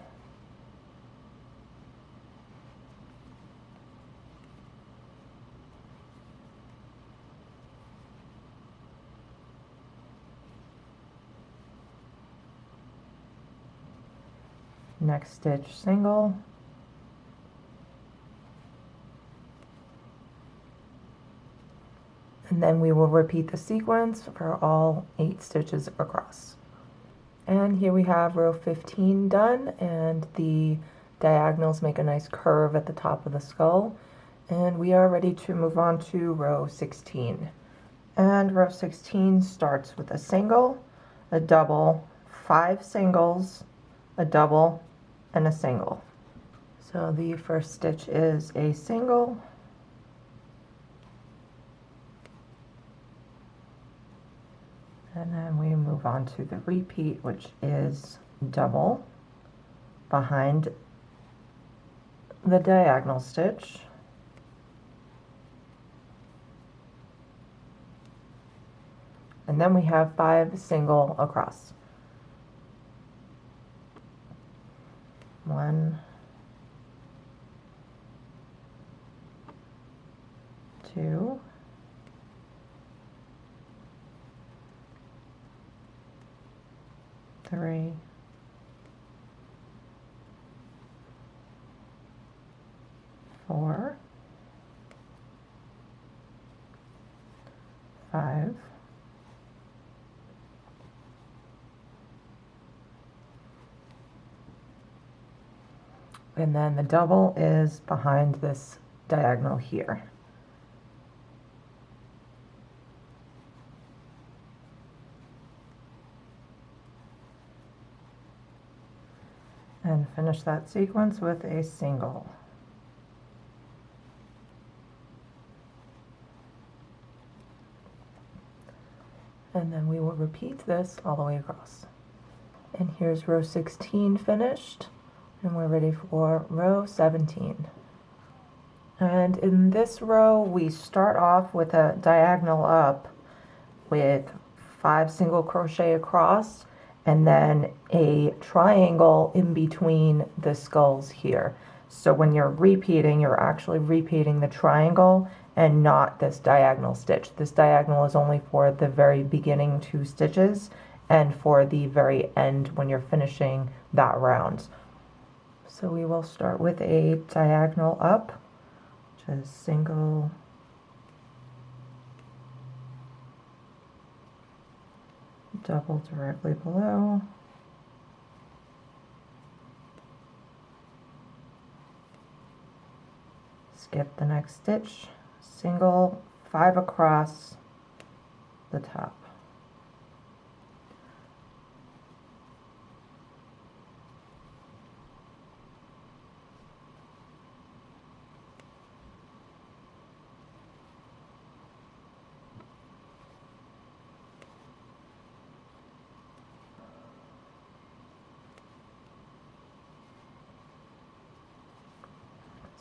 next stitch single, and then we will repeat the sequence for all 8 stitches across. And here we have row 15 done, and the diagonals make a nice curve at the top of the skull, and we are ready to move on to row 16. And row 16 starts with a single, a double, 5 singles, a double, and a single. So the first stitch is a single, and then we move on to the repeat, which is double behind the diagonal stitch, and then we have 5 single across. 1, 2, 3, 4, 5, 6, and then the double is behind this diagonal here. And finish that sequence with a single. And then we will repeat this all the way across. And here's row 16 finished, and we're ready for row 17. And in this row we start off with a diagonal up with 5 single crochet across, and then a triangle in between the skulls here. So when you're repeating, you're actually repeating the triangle and not this diagonal stitch. This diagonal is only for the very beginning 2 stitches and for the very end when you're finishing that round. So we will start with a diagonal up, which is single, double directly below, skip the next stitch, single, 5 across the top.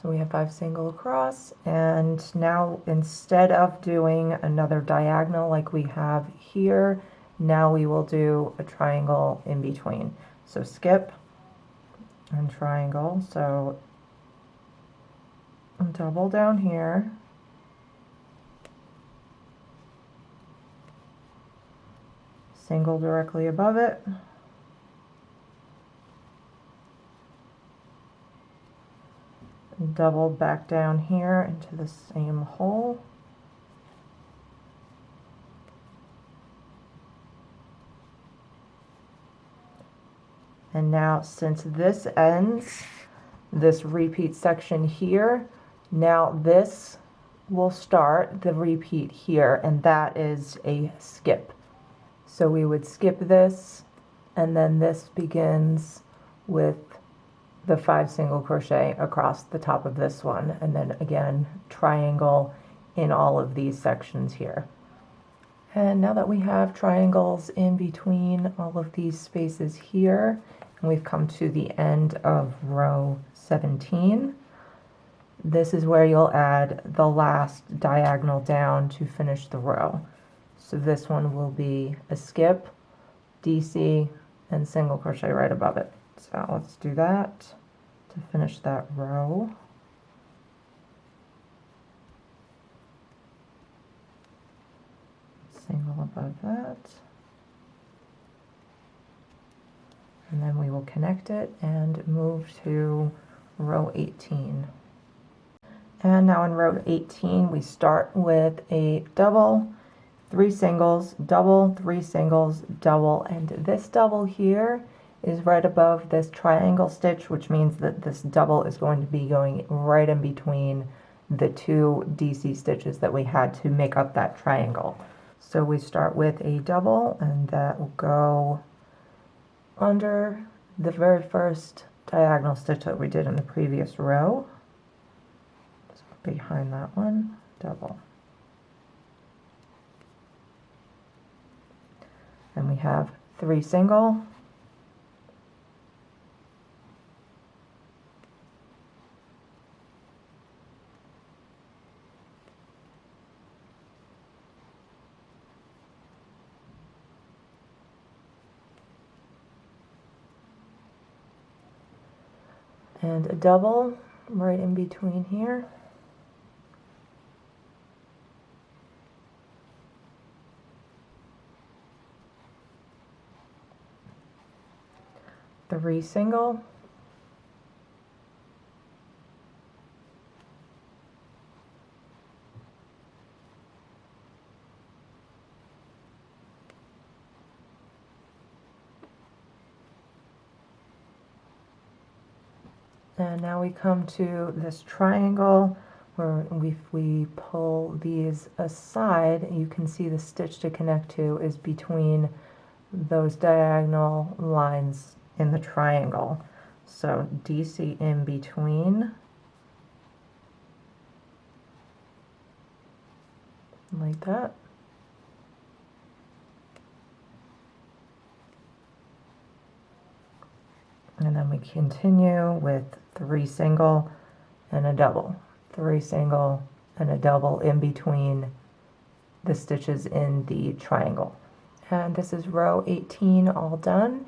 So we have 5 single across, and now instead of doing another diagonal like we have here, now we will do a triangle in between. So skip and triangle, so double down here, single directly above it, double back down here into the same hole, and now since this ends this repeat section here, now this will start the repeat here, and that is a skip. So we would skip this, and then this begins with the 5 single crochet across the top of this one, and then again triangle in all of these sections here. And now that we have triangles in between all of these spaces here, and we've come to the end of row 17, this is where you'll add the last diagonal down to finish the row. So this one will be a skip, DC, and single crochet right above it. So let's do that to finish that row. Single above that. And then we will connect it and move to row 18. And now in row 18 we start with a double, 3 singles, double, 3 singles, double, and this double here is right above this triangle stitch, which means that this double is going to be going right in between the 2 DC stitches that we had to make up that triangle. So we start with a double, and that will go under the very first diagonal stitch that we did in the previous row. So behind that one, double. And we have 3 single, and a double right in between here. Three single, and now we come to this triangle where if we pull these aside, you can see the stitch to connect to is between those diagonal lines in the triangle. So DC in between, like that. And then we continue with 3 single and a double, 3 single and a double in between the stitches in the triangle. And this is row 18 all done.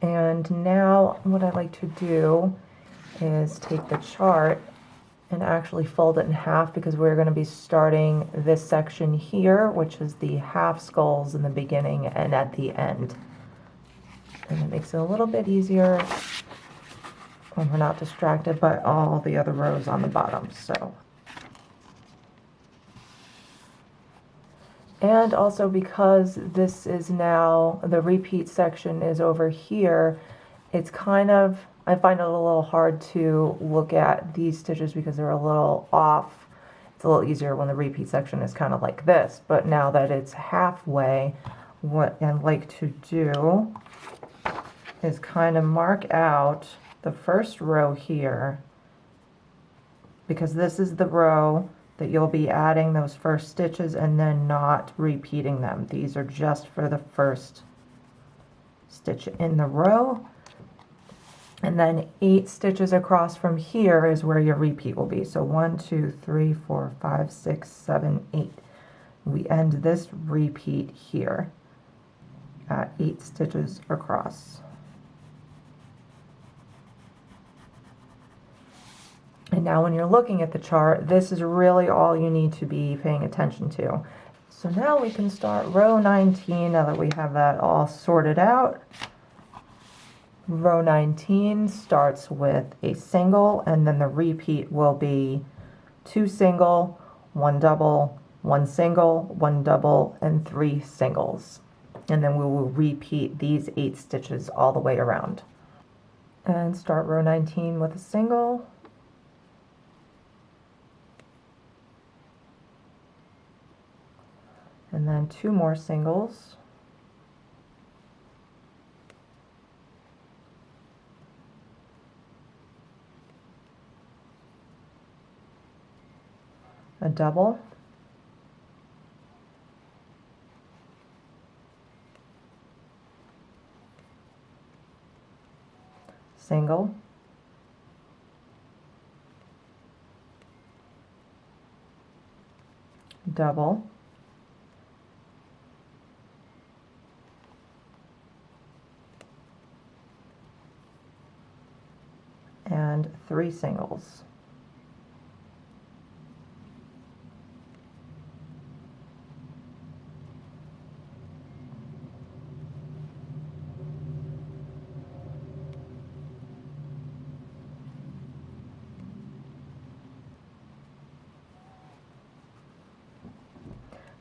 And now what I like to do is take the chart and actually fold it in half, because we're going to be starting this section here, which is the half skulls in the beginning and at the end. And it makes it a little bit easier when we're not distracted by all the other rows on the bottom. So, and also because this is now, the repeat section is over here, it's kind of, I find it a little hard to look at these stitches because they're a little off. It's a little easier when the repeat section is kind of like this, but now that it's halfway, what I like to do is kind of mark out the first row here, because this is the row that you'll be adding those first stitches and then not repeating them. These are just for the first stitch in the row. And then 8 stitches across from here is where your repeat will be. So 1, 2, 3, 4, 5, 6, 7, 8. We end this repeat here at 8 stitches across. And now when you're looking at the chart, this is really all you need to be paying attention to. So now we can start row 19 now that we have that all sorted out. Row 19 starts with a single, and then the repeat will be 2 single, 1 double, 1 single, 1 double, and 3 singles. And then we will repeat these 8 stitches all the way around. And start row 19 with a single. And then 2 more singles. A double. Single. Double. And 3 singles.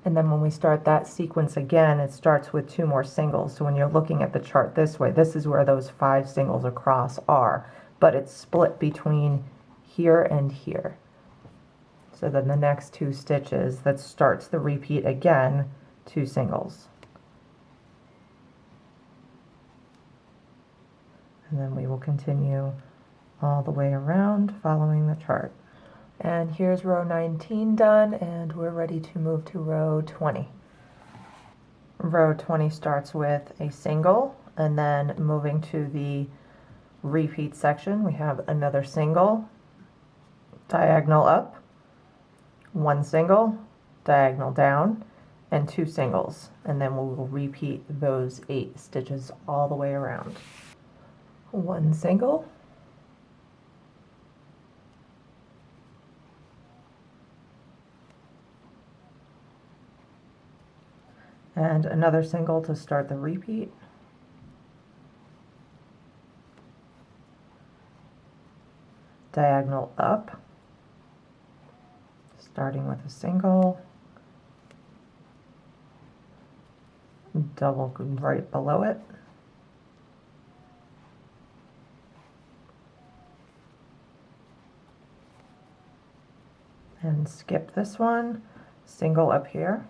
And then when we start that sequence again, it starts with 2 more singles. So when you're looking at the chart this way, this is where those 5 singles across are, but it's split between here and here. So then the next 2 stitches, that starts the repeat again, 2 singles. And then we will continue all the way around following the chart. And here's row 19 done, and we're ready to move to row 20. Row 20 starts with a single, and then moving to the repeat section, we have another single, diagonal up, 1 single, diagonal down, and 2 singles. And then we will repeat those 8 stitches all the way around. 1 single, and another single to start the repeat, diagonal up, starting with a single, double right below it, and skip this one, single up here,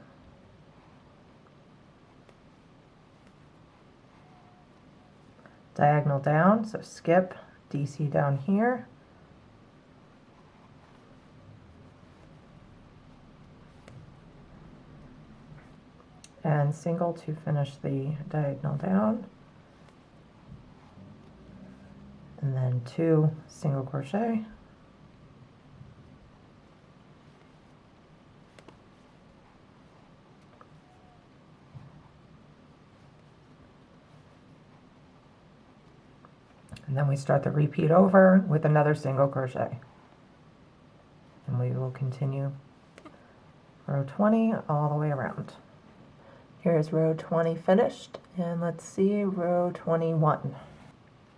diagonal down, so skip, DC down here, and single to finish the diagonal down, and then 2 single crochet, and then we start the repeat over with another single crochet. And we will continue row 20 all the way around. Here's row 20 finished, and let's see row 21.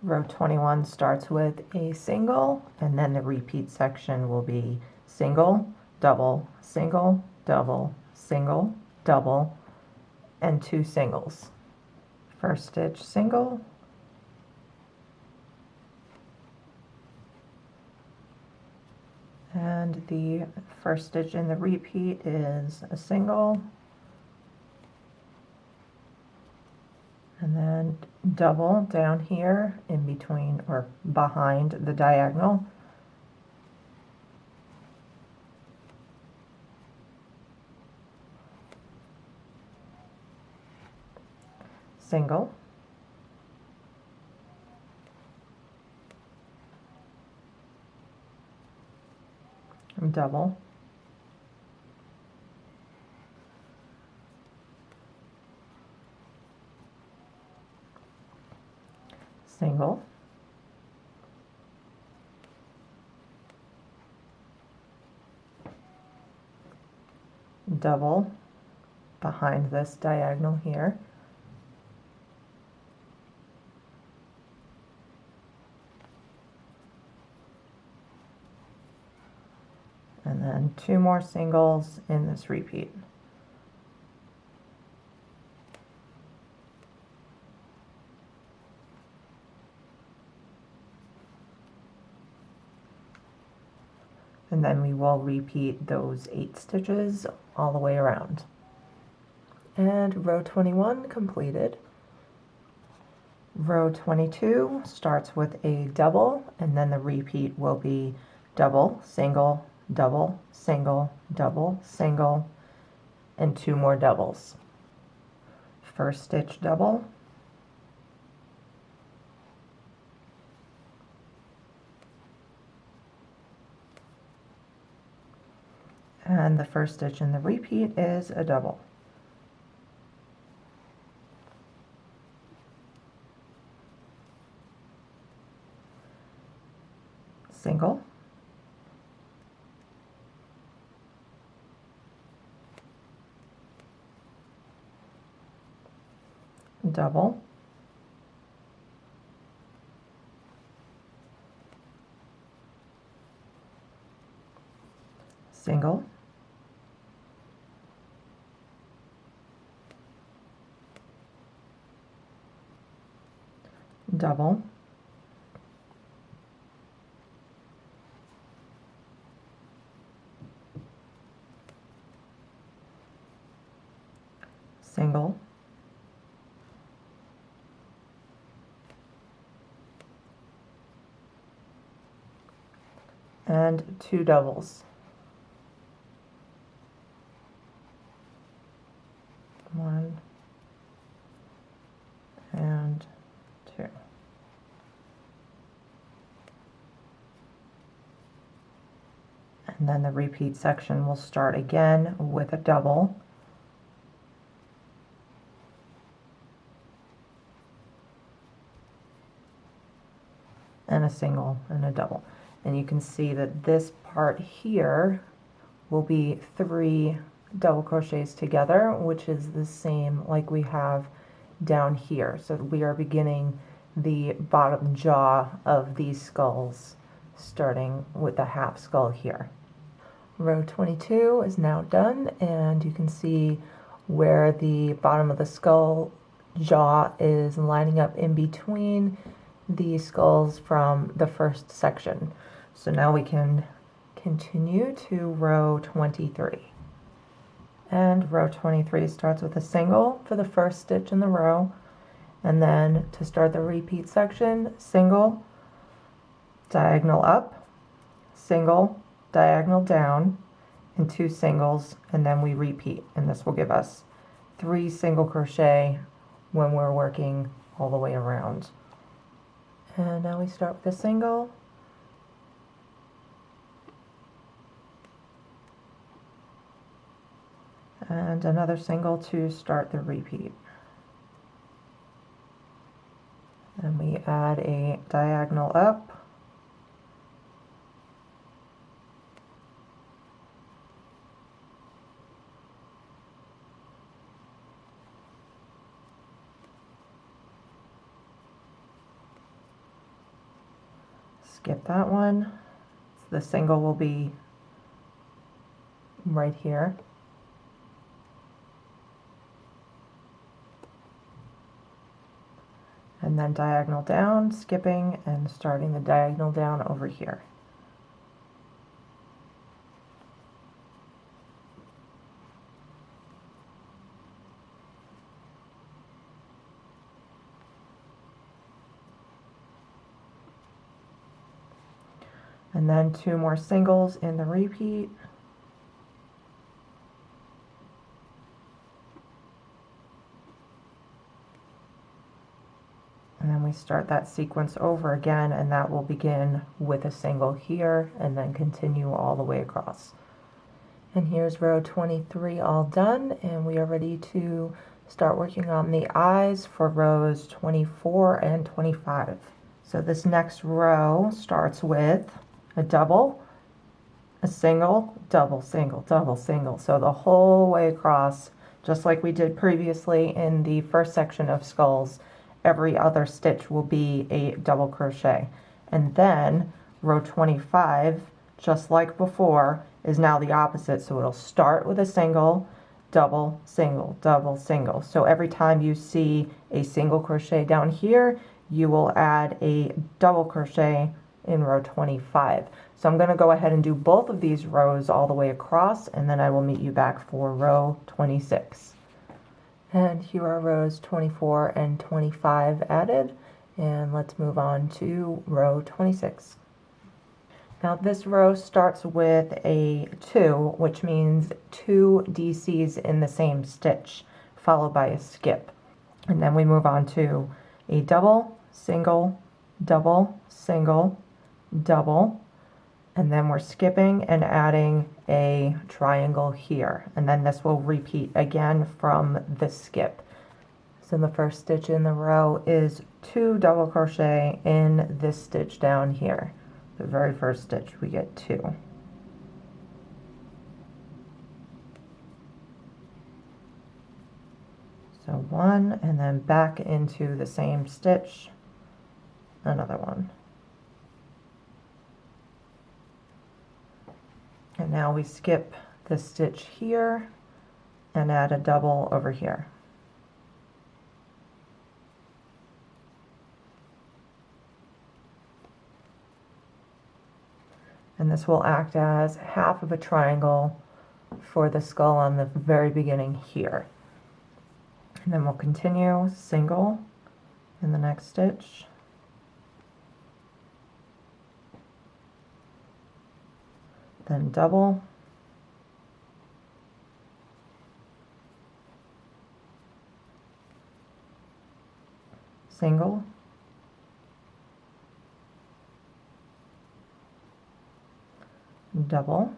Row 21 starts with a single, and then the repeat section will be single, double, single, double, single, double, and 2 singles. First stitch single, and the first stitch in the repeat is a single, and then double down here in between or behind the diagonal, single, double, single, double behind this diagonal here, and then 2 more singles in this repeat. And then we will repeat those 8 stitches all the way around. And row 21 completed. Row 22 starts with a double, and then the repeat will be double, single, double, single, double, single, and 2 more doubles. First stitch double, and the first stitch in the repeat is a double. Single, double, single, double, single, and 2 doubles. 1 and 2. And then the repeat section will start again with a double, and a single and a double. And you can see that this part here will be 3 double crochets together, which is the same like we have down here. So we are beginning the bottom jaw of these skulls, starting with the half skull here. Row 22 is now done, and you can see where the bottom of the skull jaw is lining up in between the skulls from the first section. So now we can continue to row 23. And row 23 starts with a single for the first stitch in the row, and then to start the repeat section, single, diagonal up, single, diagonal down, and 2 singles, and then we repeat, and this will give us 3 single crochet when we're working all the way around. And now we start with a single, and another single to start the repeat. And we add a diagonal up, skip that one. The single will be right here. And then diagonal down, skipping and starting the diagonal down over here. And then 2 more singles in the repeat. And then we start that sequence over again, and that will begin with a single here and then continue all the way across. And here's row 23 all done, and we are ready to start working on the eyes for rows 24 and 25. So this next row starts with a double, a single, double, single, double, single. So the whole way across, just like we did previously in the first section of skulls, every other stitch will be a double crochet. And then row 25, just like before, is now the opposite. So it'll start with a single, double, single, double, single. So every time you see a single crochet down here, you will add a double crochet in row 25. So I'm going to go ahead and do both of these rows all the way across, and then I will meet you back for row 26. And here are rows 24 and 25 added, and let's move on to row 26. Now this row starts with a 2, which means 2 DCs in the same stitch, followed by a skip. And then we move on to a double, single, double, single, double, and then we're skipping and adding a triangle here, and then this will repeat again from the skip. So the first stitch in the row is 2 double crochet in this stitch down here. The very first stitch we get 2. So 1, and then back into the same stitch, another 1. And now we skip the stitch here and add a double over here. And this will act as half of a triangle for the skull on the very beginning here. And then we'll continue single in the next stitch, then double, single, double,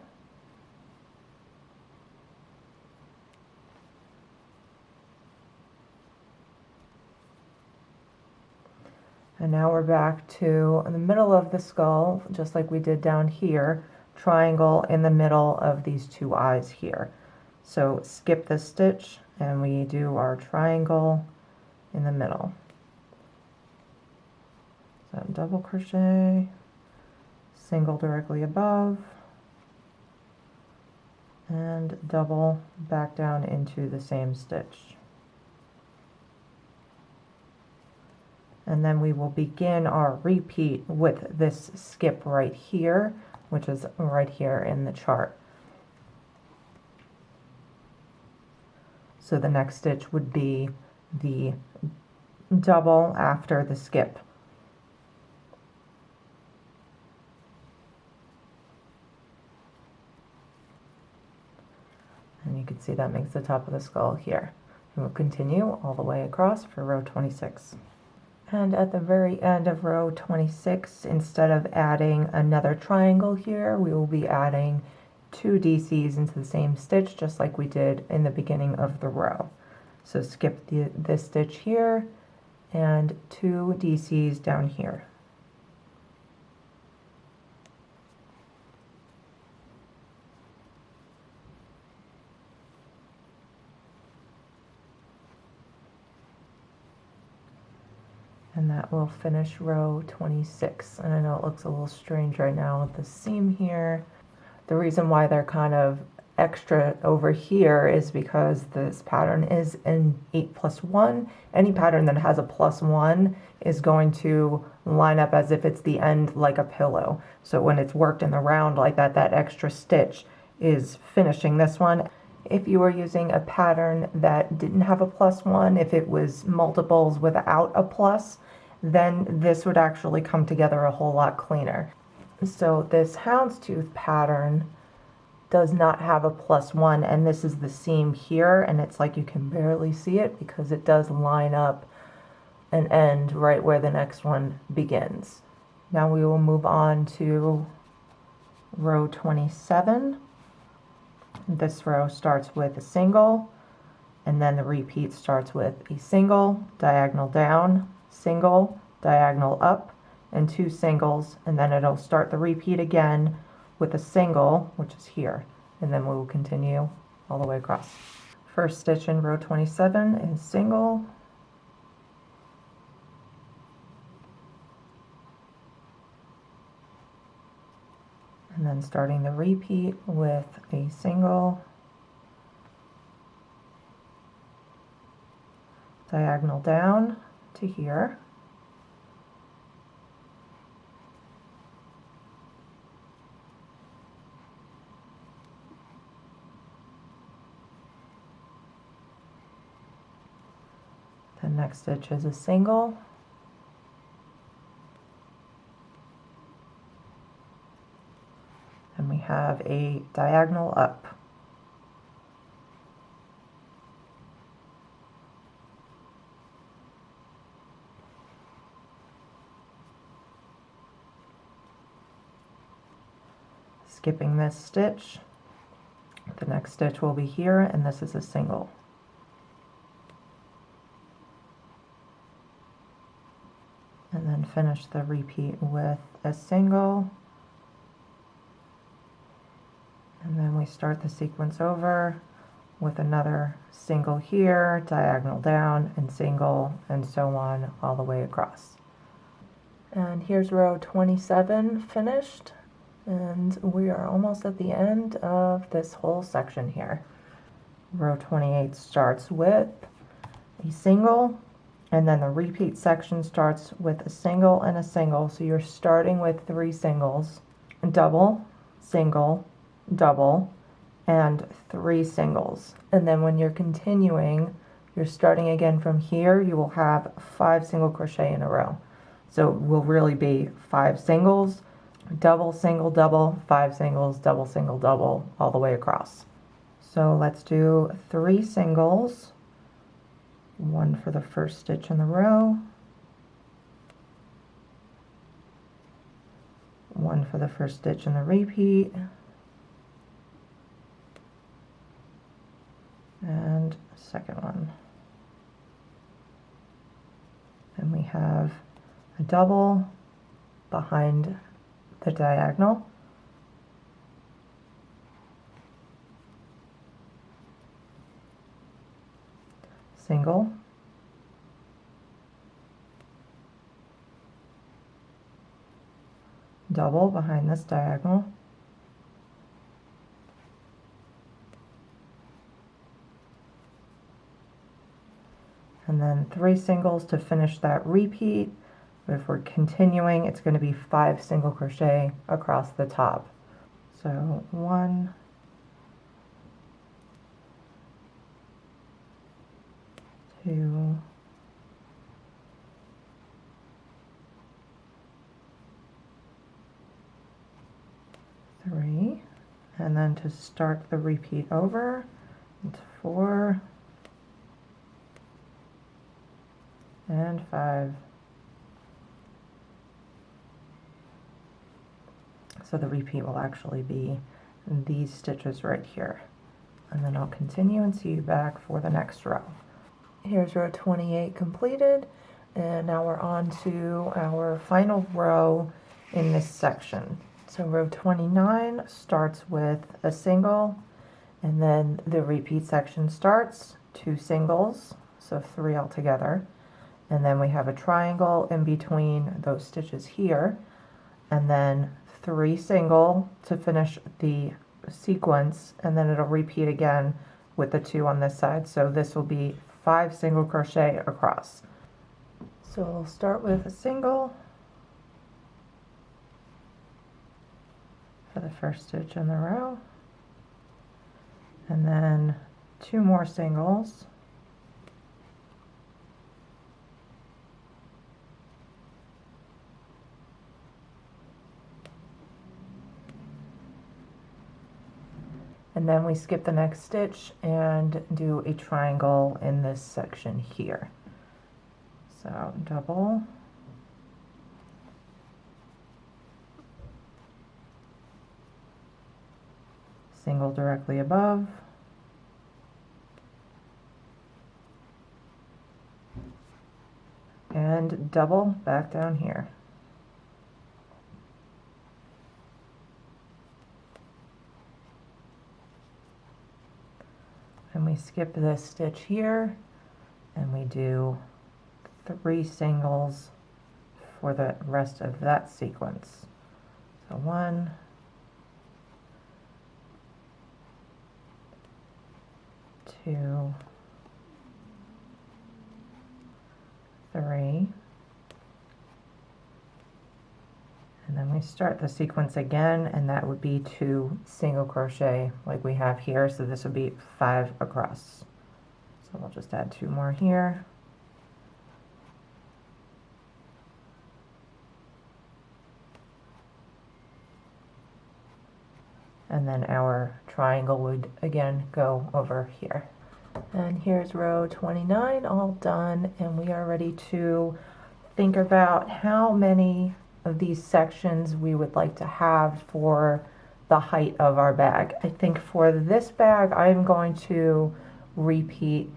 and now we're back to the middle of the skull, just like we did down here, triangle in the middle of these two eyes here. So skip this stitch and we do our triangle in the middle. So double crochet, single directly above, and double back down into the same stitch. And then we will begin our repeat with this skip right here, which is right here in the chart. So the next stitch would be the double after the skip. And you can see that makes the top of the skull here. And we'll continue all the way across for row 26. And at the very end of row 26, instead of adding another triangle here, we will be adding 2 DCs into the same stitch, just like we did in the beginning of the row. So skip this stitch here and 2 DCs down here. And that will finish row 26. And I know it looks a little strange right now with the seam here. The reason why they're kind of extra over here is because this pattern is an 8+1. Any pattern that has a +1 is going to line up as if it's the end like a pillow. So when it's worked in the round like that, that extra stitch is finishing this one. If you were using a pattern that didn't have a +1, if it was multiples without a plus, then this would actually come together a whole lot cleaner. So this houndstooth pattern does not have a +1, and this is the seam here, and it's like you can barely see it because it does line up and end right where the next one begins. Now we will move on to row 27. This row starts with a single, and then the repeat starts with a single, diagonal down, single, diagonal up, and 2 singles, and then it'll start the repeat again with a single, which is here, and then we will continue all the way across. First stitch in row 27 is single, and then starting the repeat with a single, diagonal down to here, the next stitch is a single, and we have a diagonal up. Skipping this stitch, the next stitch will be here, and this is a single. And then finish the repeat with a single, and then we start the sequence over with another single here, diagonal down, and single, and so on all the way across. And here's row 27 finished, and we are almost at the end of this whole section here. Row 28 starts with a single, and then the repeat section starts with a single and a single, so you're starting with 3 singles, double, single, double, and 3 singles. And then when you're continuing, you're starting again from here, you will have 5 single crochet in a row. So it will really be 5 singles, double, single, double, 5 singles, double, all the way across. So let's do 3 singles, 1 for the first stitch in the row, 1 for the first stitch in the repeat, and second one. And we have a double behind the diagonal, single, double behind this diagonal, and then 3 singles to finish that repeat. But if we're continuing, it's going to be 5 single crochet across the top. So 1, 2, 3, and then to start the repeat over, it's 4 and 5. So the repeat will actually be these stitches right here. And then I'll continue and see you back for the next row. Here's row 28 completed, and now we're on to our final row in this section. So row 29 starts with a single, and then the repeat section starts, 2 singles, so 3 altogether. And then we have a triangle in between those stitches here, and then 3 single to finish the sequence, and then it'll repeat again with the 2 on this side. So this will be 5 single crochet across. So we'll start with a single for the first stitch in the row, and then 2 more singles, and then we skip the next stitch and do a triangle in this section here. So double, single directly above, and double back down here. And we skip this stitch here, and we do 3 singles for the rest of that sequence. So 1, 2, 3, and then we start the sequence again, and that would be 2 single crochet like we have here. So this would be 5 across. So we'll just add 2 more here. And then our triangle would again go over here. And here's row 29 all done, and we are ready to think about how many of these sections we would like to have for the height of our bag. I think for this bag I'm going to repeat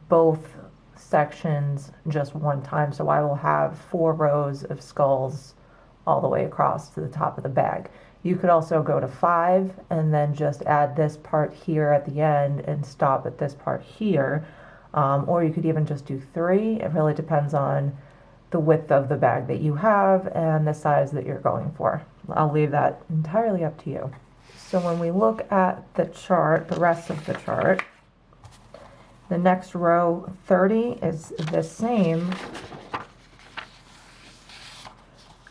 both sections just one time, so I will have 4 rows of skulls all the way across to the top of the bag. You could also go to 5 and then just add this part here at the end and stop at this part here, or you could even just do 3. It really depends on the width of the bag that you have and the size that you're going for. I'll leave that entirely up to you. So when we look at the chart, the rest of the chart, the next row 30 is the same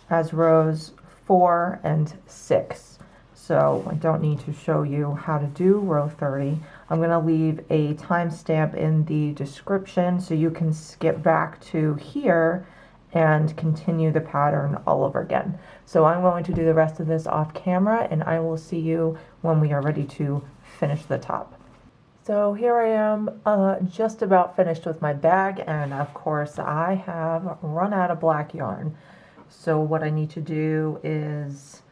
as rows 4 and 6. so I don't need to show you how to do row 30. I'm going to leave a timestamp in the description so you can skip back to here and continue the pattern all over again. So I'm going to do the rest of this off camera, and I will see you when we are ready to finish the top. So here I am, just about finished with my bag, and of course I have run out of black yarn. So what I need to do is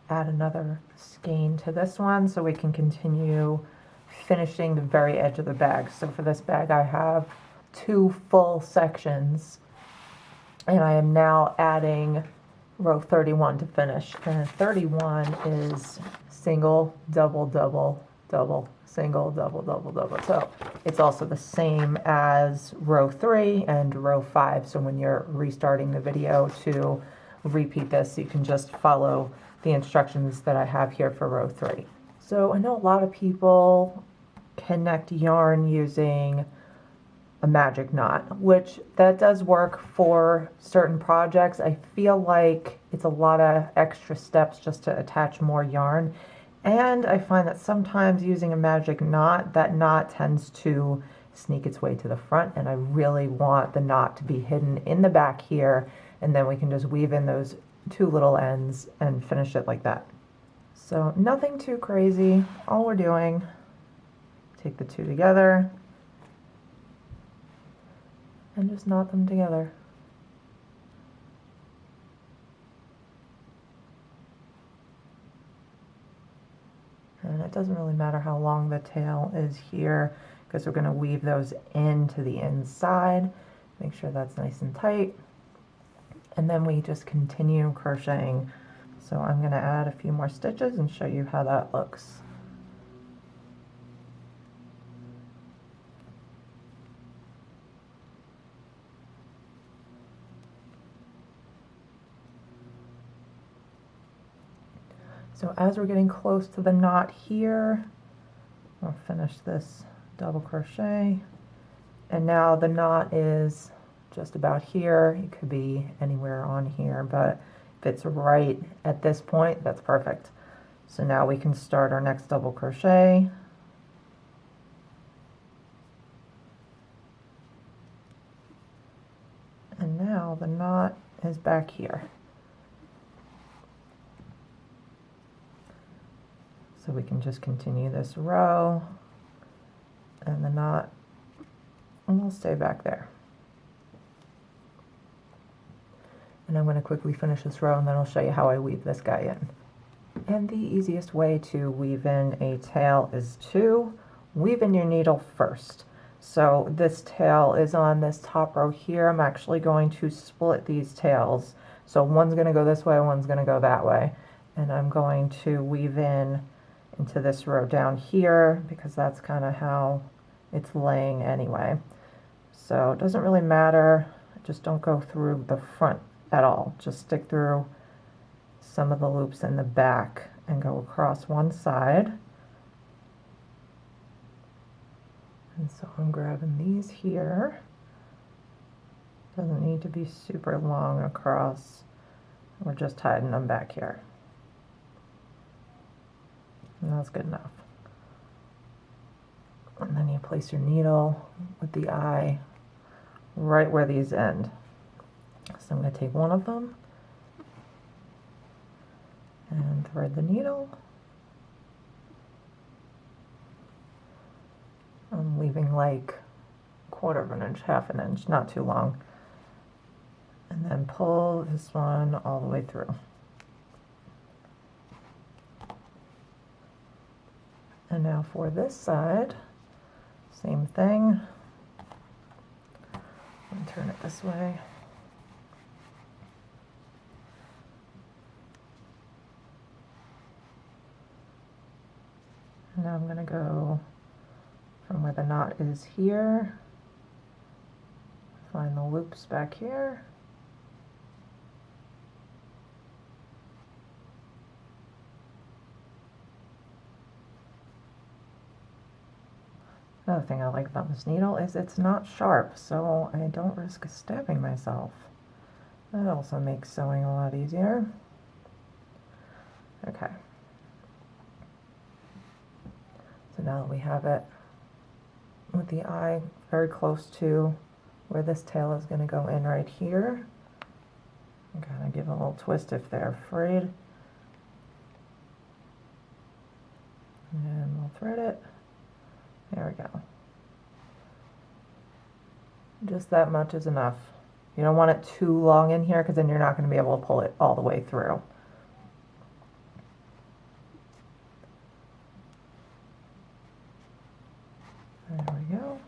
add another skein to this one so we can continue finishing the very edge of the bag. So for this bag I have 2 full sections, and I am now adding row 31 to finish. And 31 is single, double, double, double, single, double, double, double. So it's also the same as row 3 and row 5. So when you're restarting the video to repeat this, you can just follow the instructions that I have here for row 3. So I know a lot of people connect yarn using a magic knot, which that does work for certain projects. I feel like it's a lot of extra steps just to attach more yarn, and I find that sometimes using a magic knot, that knot tends to sneak its way to the front, and I really want the knot to be hidden in the back here, and then we can just weave in those 2 little ends and finish it like that. So nothing too crazy. All we're doing, take the 2 together and just knot them together. And it doesn't really matter how long the tail is here, because we're going to weave those into the inside. Make sure that's nice and tight. And then we just continue crocheting. So I'm going to add a few more stitches and show you how that looks. So as we're getting close to the knot here, I'll finish this double crochet. And now the knot is just about here. It could be anywhere on here, but if it's right at this point, that's perfect. So now we can start our next double crochet. And now the knot is back here. So we can just continue this row, and the knot will stay back there. And I'm going to quickly finish this row, and then I'll show you how I weave this guy in. And the easiest way to weave in a tail is to weave in your needle first. So this tail is on this top row here. I'm actually going to split these tails. So one's going to go this way, one's going to go that way. And I'm going to weave in into this row down here, because that's kind of how it's laying anyway. So it doesn't really matter, just don't go through the front at all. Just stick through some of the loops in the back and go across one side. And so I'm grabbing these here. Doesn't need to be super long across. We're just hiding them back here. And that's good enough. And then you place your needle with the eye right where these end. So I'm going to take one of them and thread the needle. I'm leaving like 1/4 of an inch, 1/2 an inch, not too long. And then pull this one all the way through. And now for this side, same thing. And turn it this way. And now I'm going to go from where the knot is here, find the loops back here. Another thing I like about this needle is it's not sharp, so I don't risk stabbing myself. That also makes sewing a lot easier. Okay, now that we have it with the eye very close to where this tail is going to go in right here, I'm going to give a little twist if they're afraid. And we'll thread it. There we go. Just that much is enough. You don't want it too long in here because then you're not going to be able to pull it all the way through. There we go.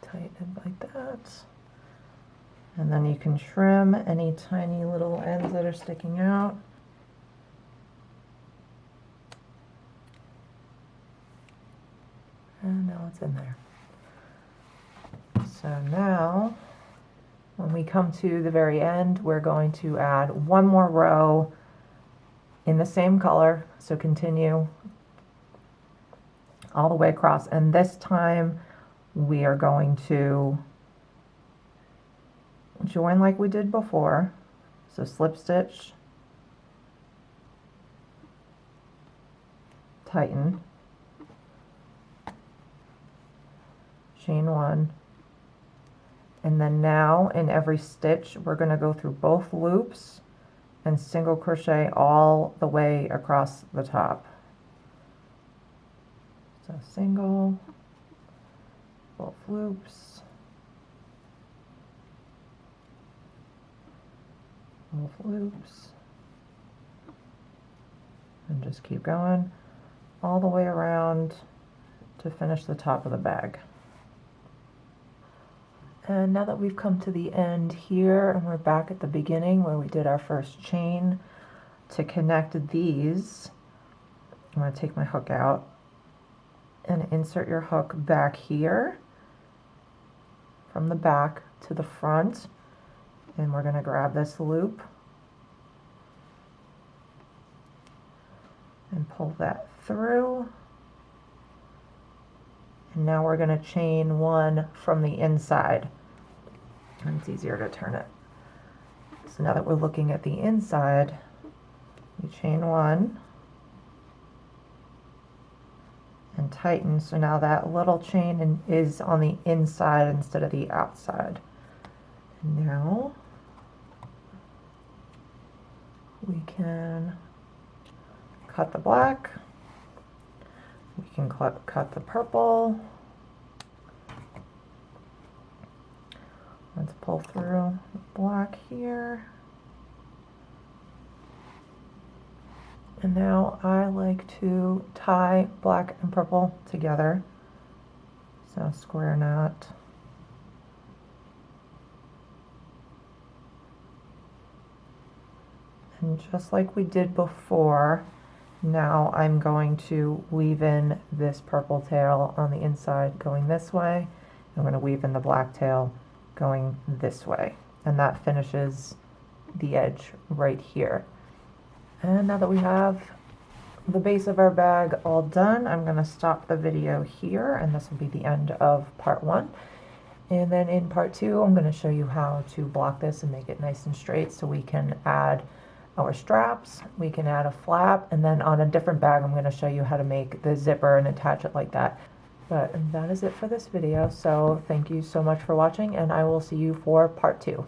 Tighten it like that. And then you can trim any tiny little ends that are sticking out. And now it's in there. So now, when we come to the very end, we're going to add one more row in the same color. So continue all the way across. And this time we are going to join like we did before. So slip stitch, tighten, chain one, and then now in every stitch we're going to go through both loops and single crochet all the way across the top. So single, both loops, both loops, and just keep going all the way around to finish the top of the bag. And now that we've come to the end here and we're back at the beginning where we did our first chain, to connect these, I'm going to take my hook out and insert your hook back here from the back to the front, and we're going to grab this loop and pull that through. And now we're going to chain one from the inside, and it's easier to turn it. So now that we're looking at the inside, we chain one and tighten. So now that little chain is on the inside instead of the outside. And now we can cut the black. We can cut the purple. Let's pull through the black here. And now I like to tie black and purple together. So square knot. And just like we did before, now I'm going to weave in this purple tail on the inside going this way. I'm going to weave in the black tail going this way. And that finishes the edge right here. And now that we have the base of our bag all done, I'm going to stop the video here, and this will be the end of part one. And then in part two, I'm going to show you how to block this and make it nice and straight so we can add our straps, we can add a flap, and then on a different bag I'm going to show you how to make the zipper and attach it like that. But that is it for this video, so thank you so much for watching, and I will see you for part two.